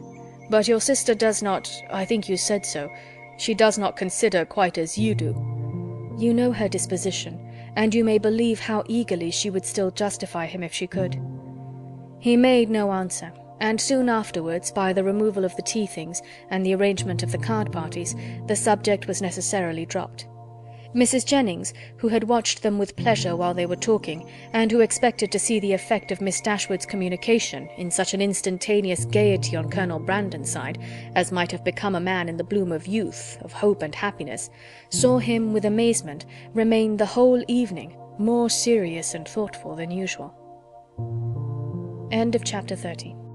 But your sister does not, I think you said so, she does not consider quite as you do." "You know her disposition, and you may believe how eagerly she would still justify him if she could." He made no answer, and soon afterwards, by the removal of the tea things and the arrangement of the card parties, the subject was necessarily dropped. Mrs. Jennings, who had watched them with pleasure while they were talking, and who expected to see the effect of Miss Dashwood's communication in such an instantaneous gaiety on Colonel Brandon's side, as might have become a man in the bloom of youth, of hope and happiness, saw him, with amazement, remain the whole evening more serious and thoughtful than usual. End of chapter 30.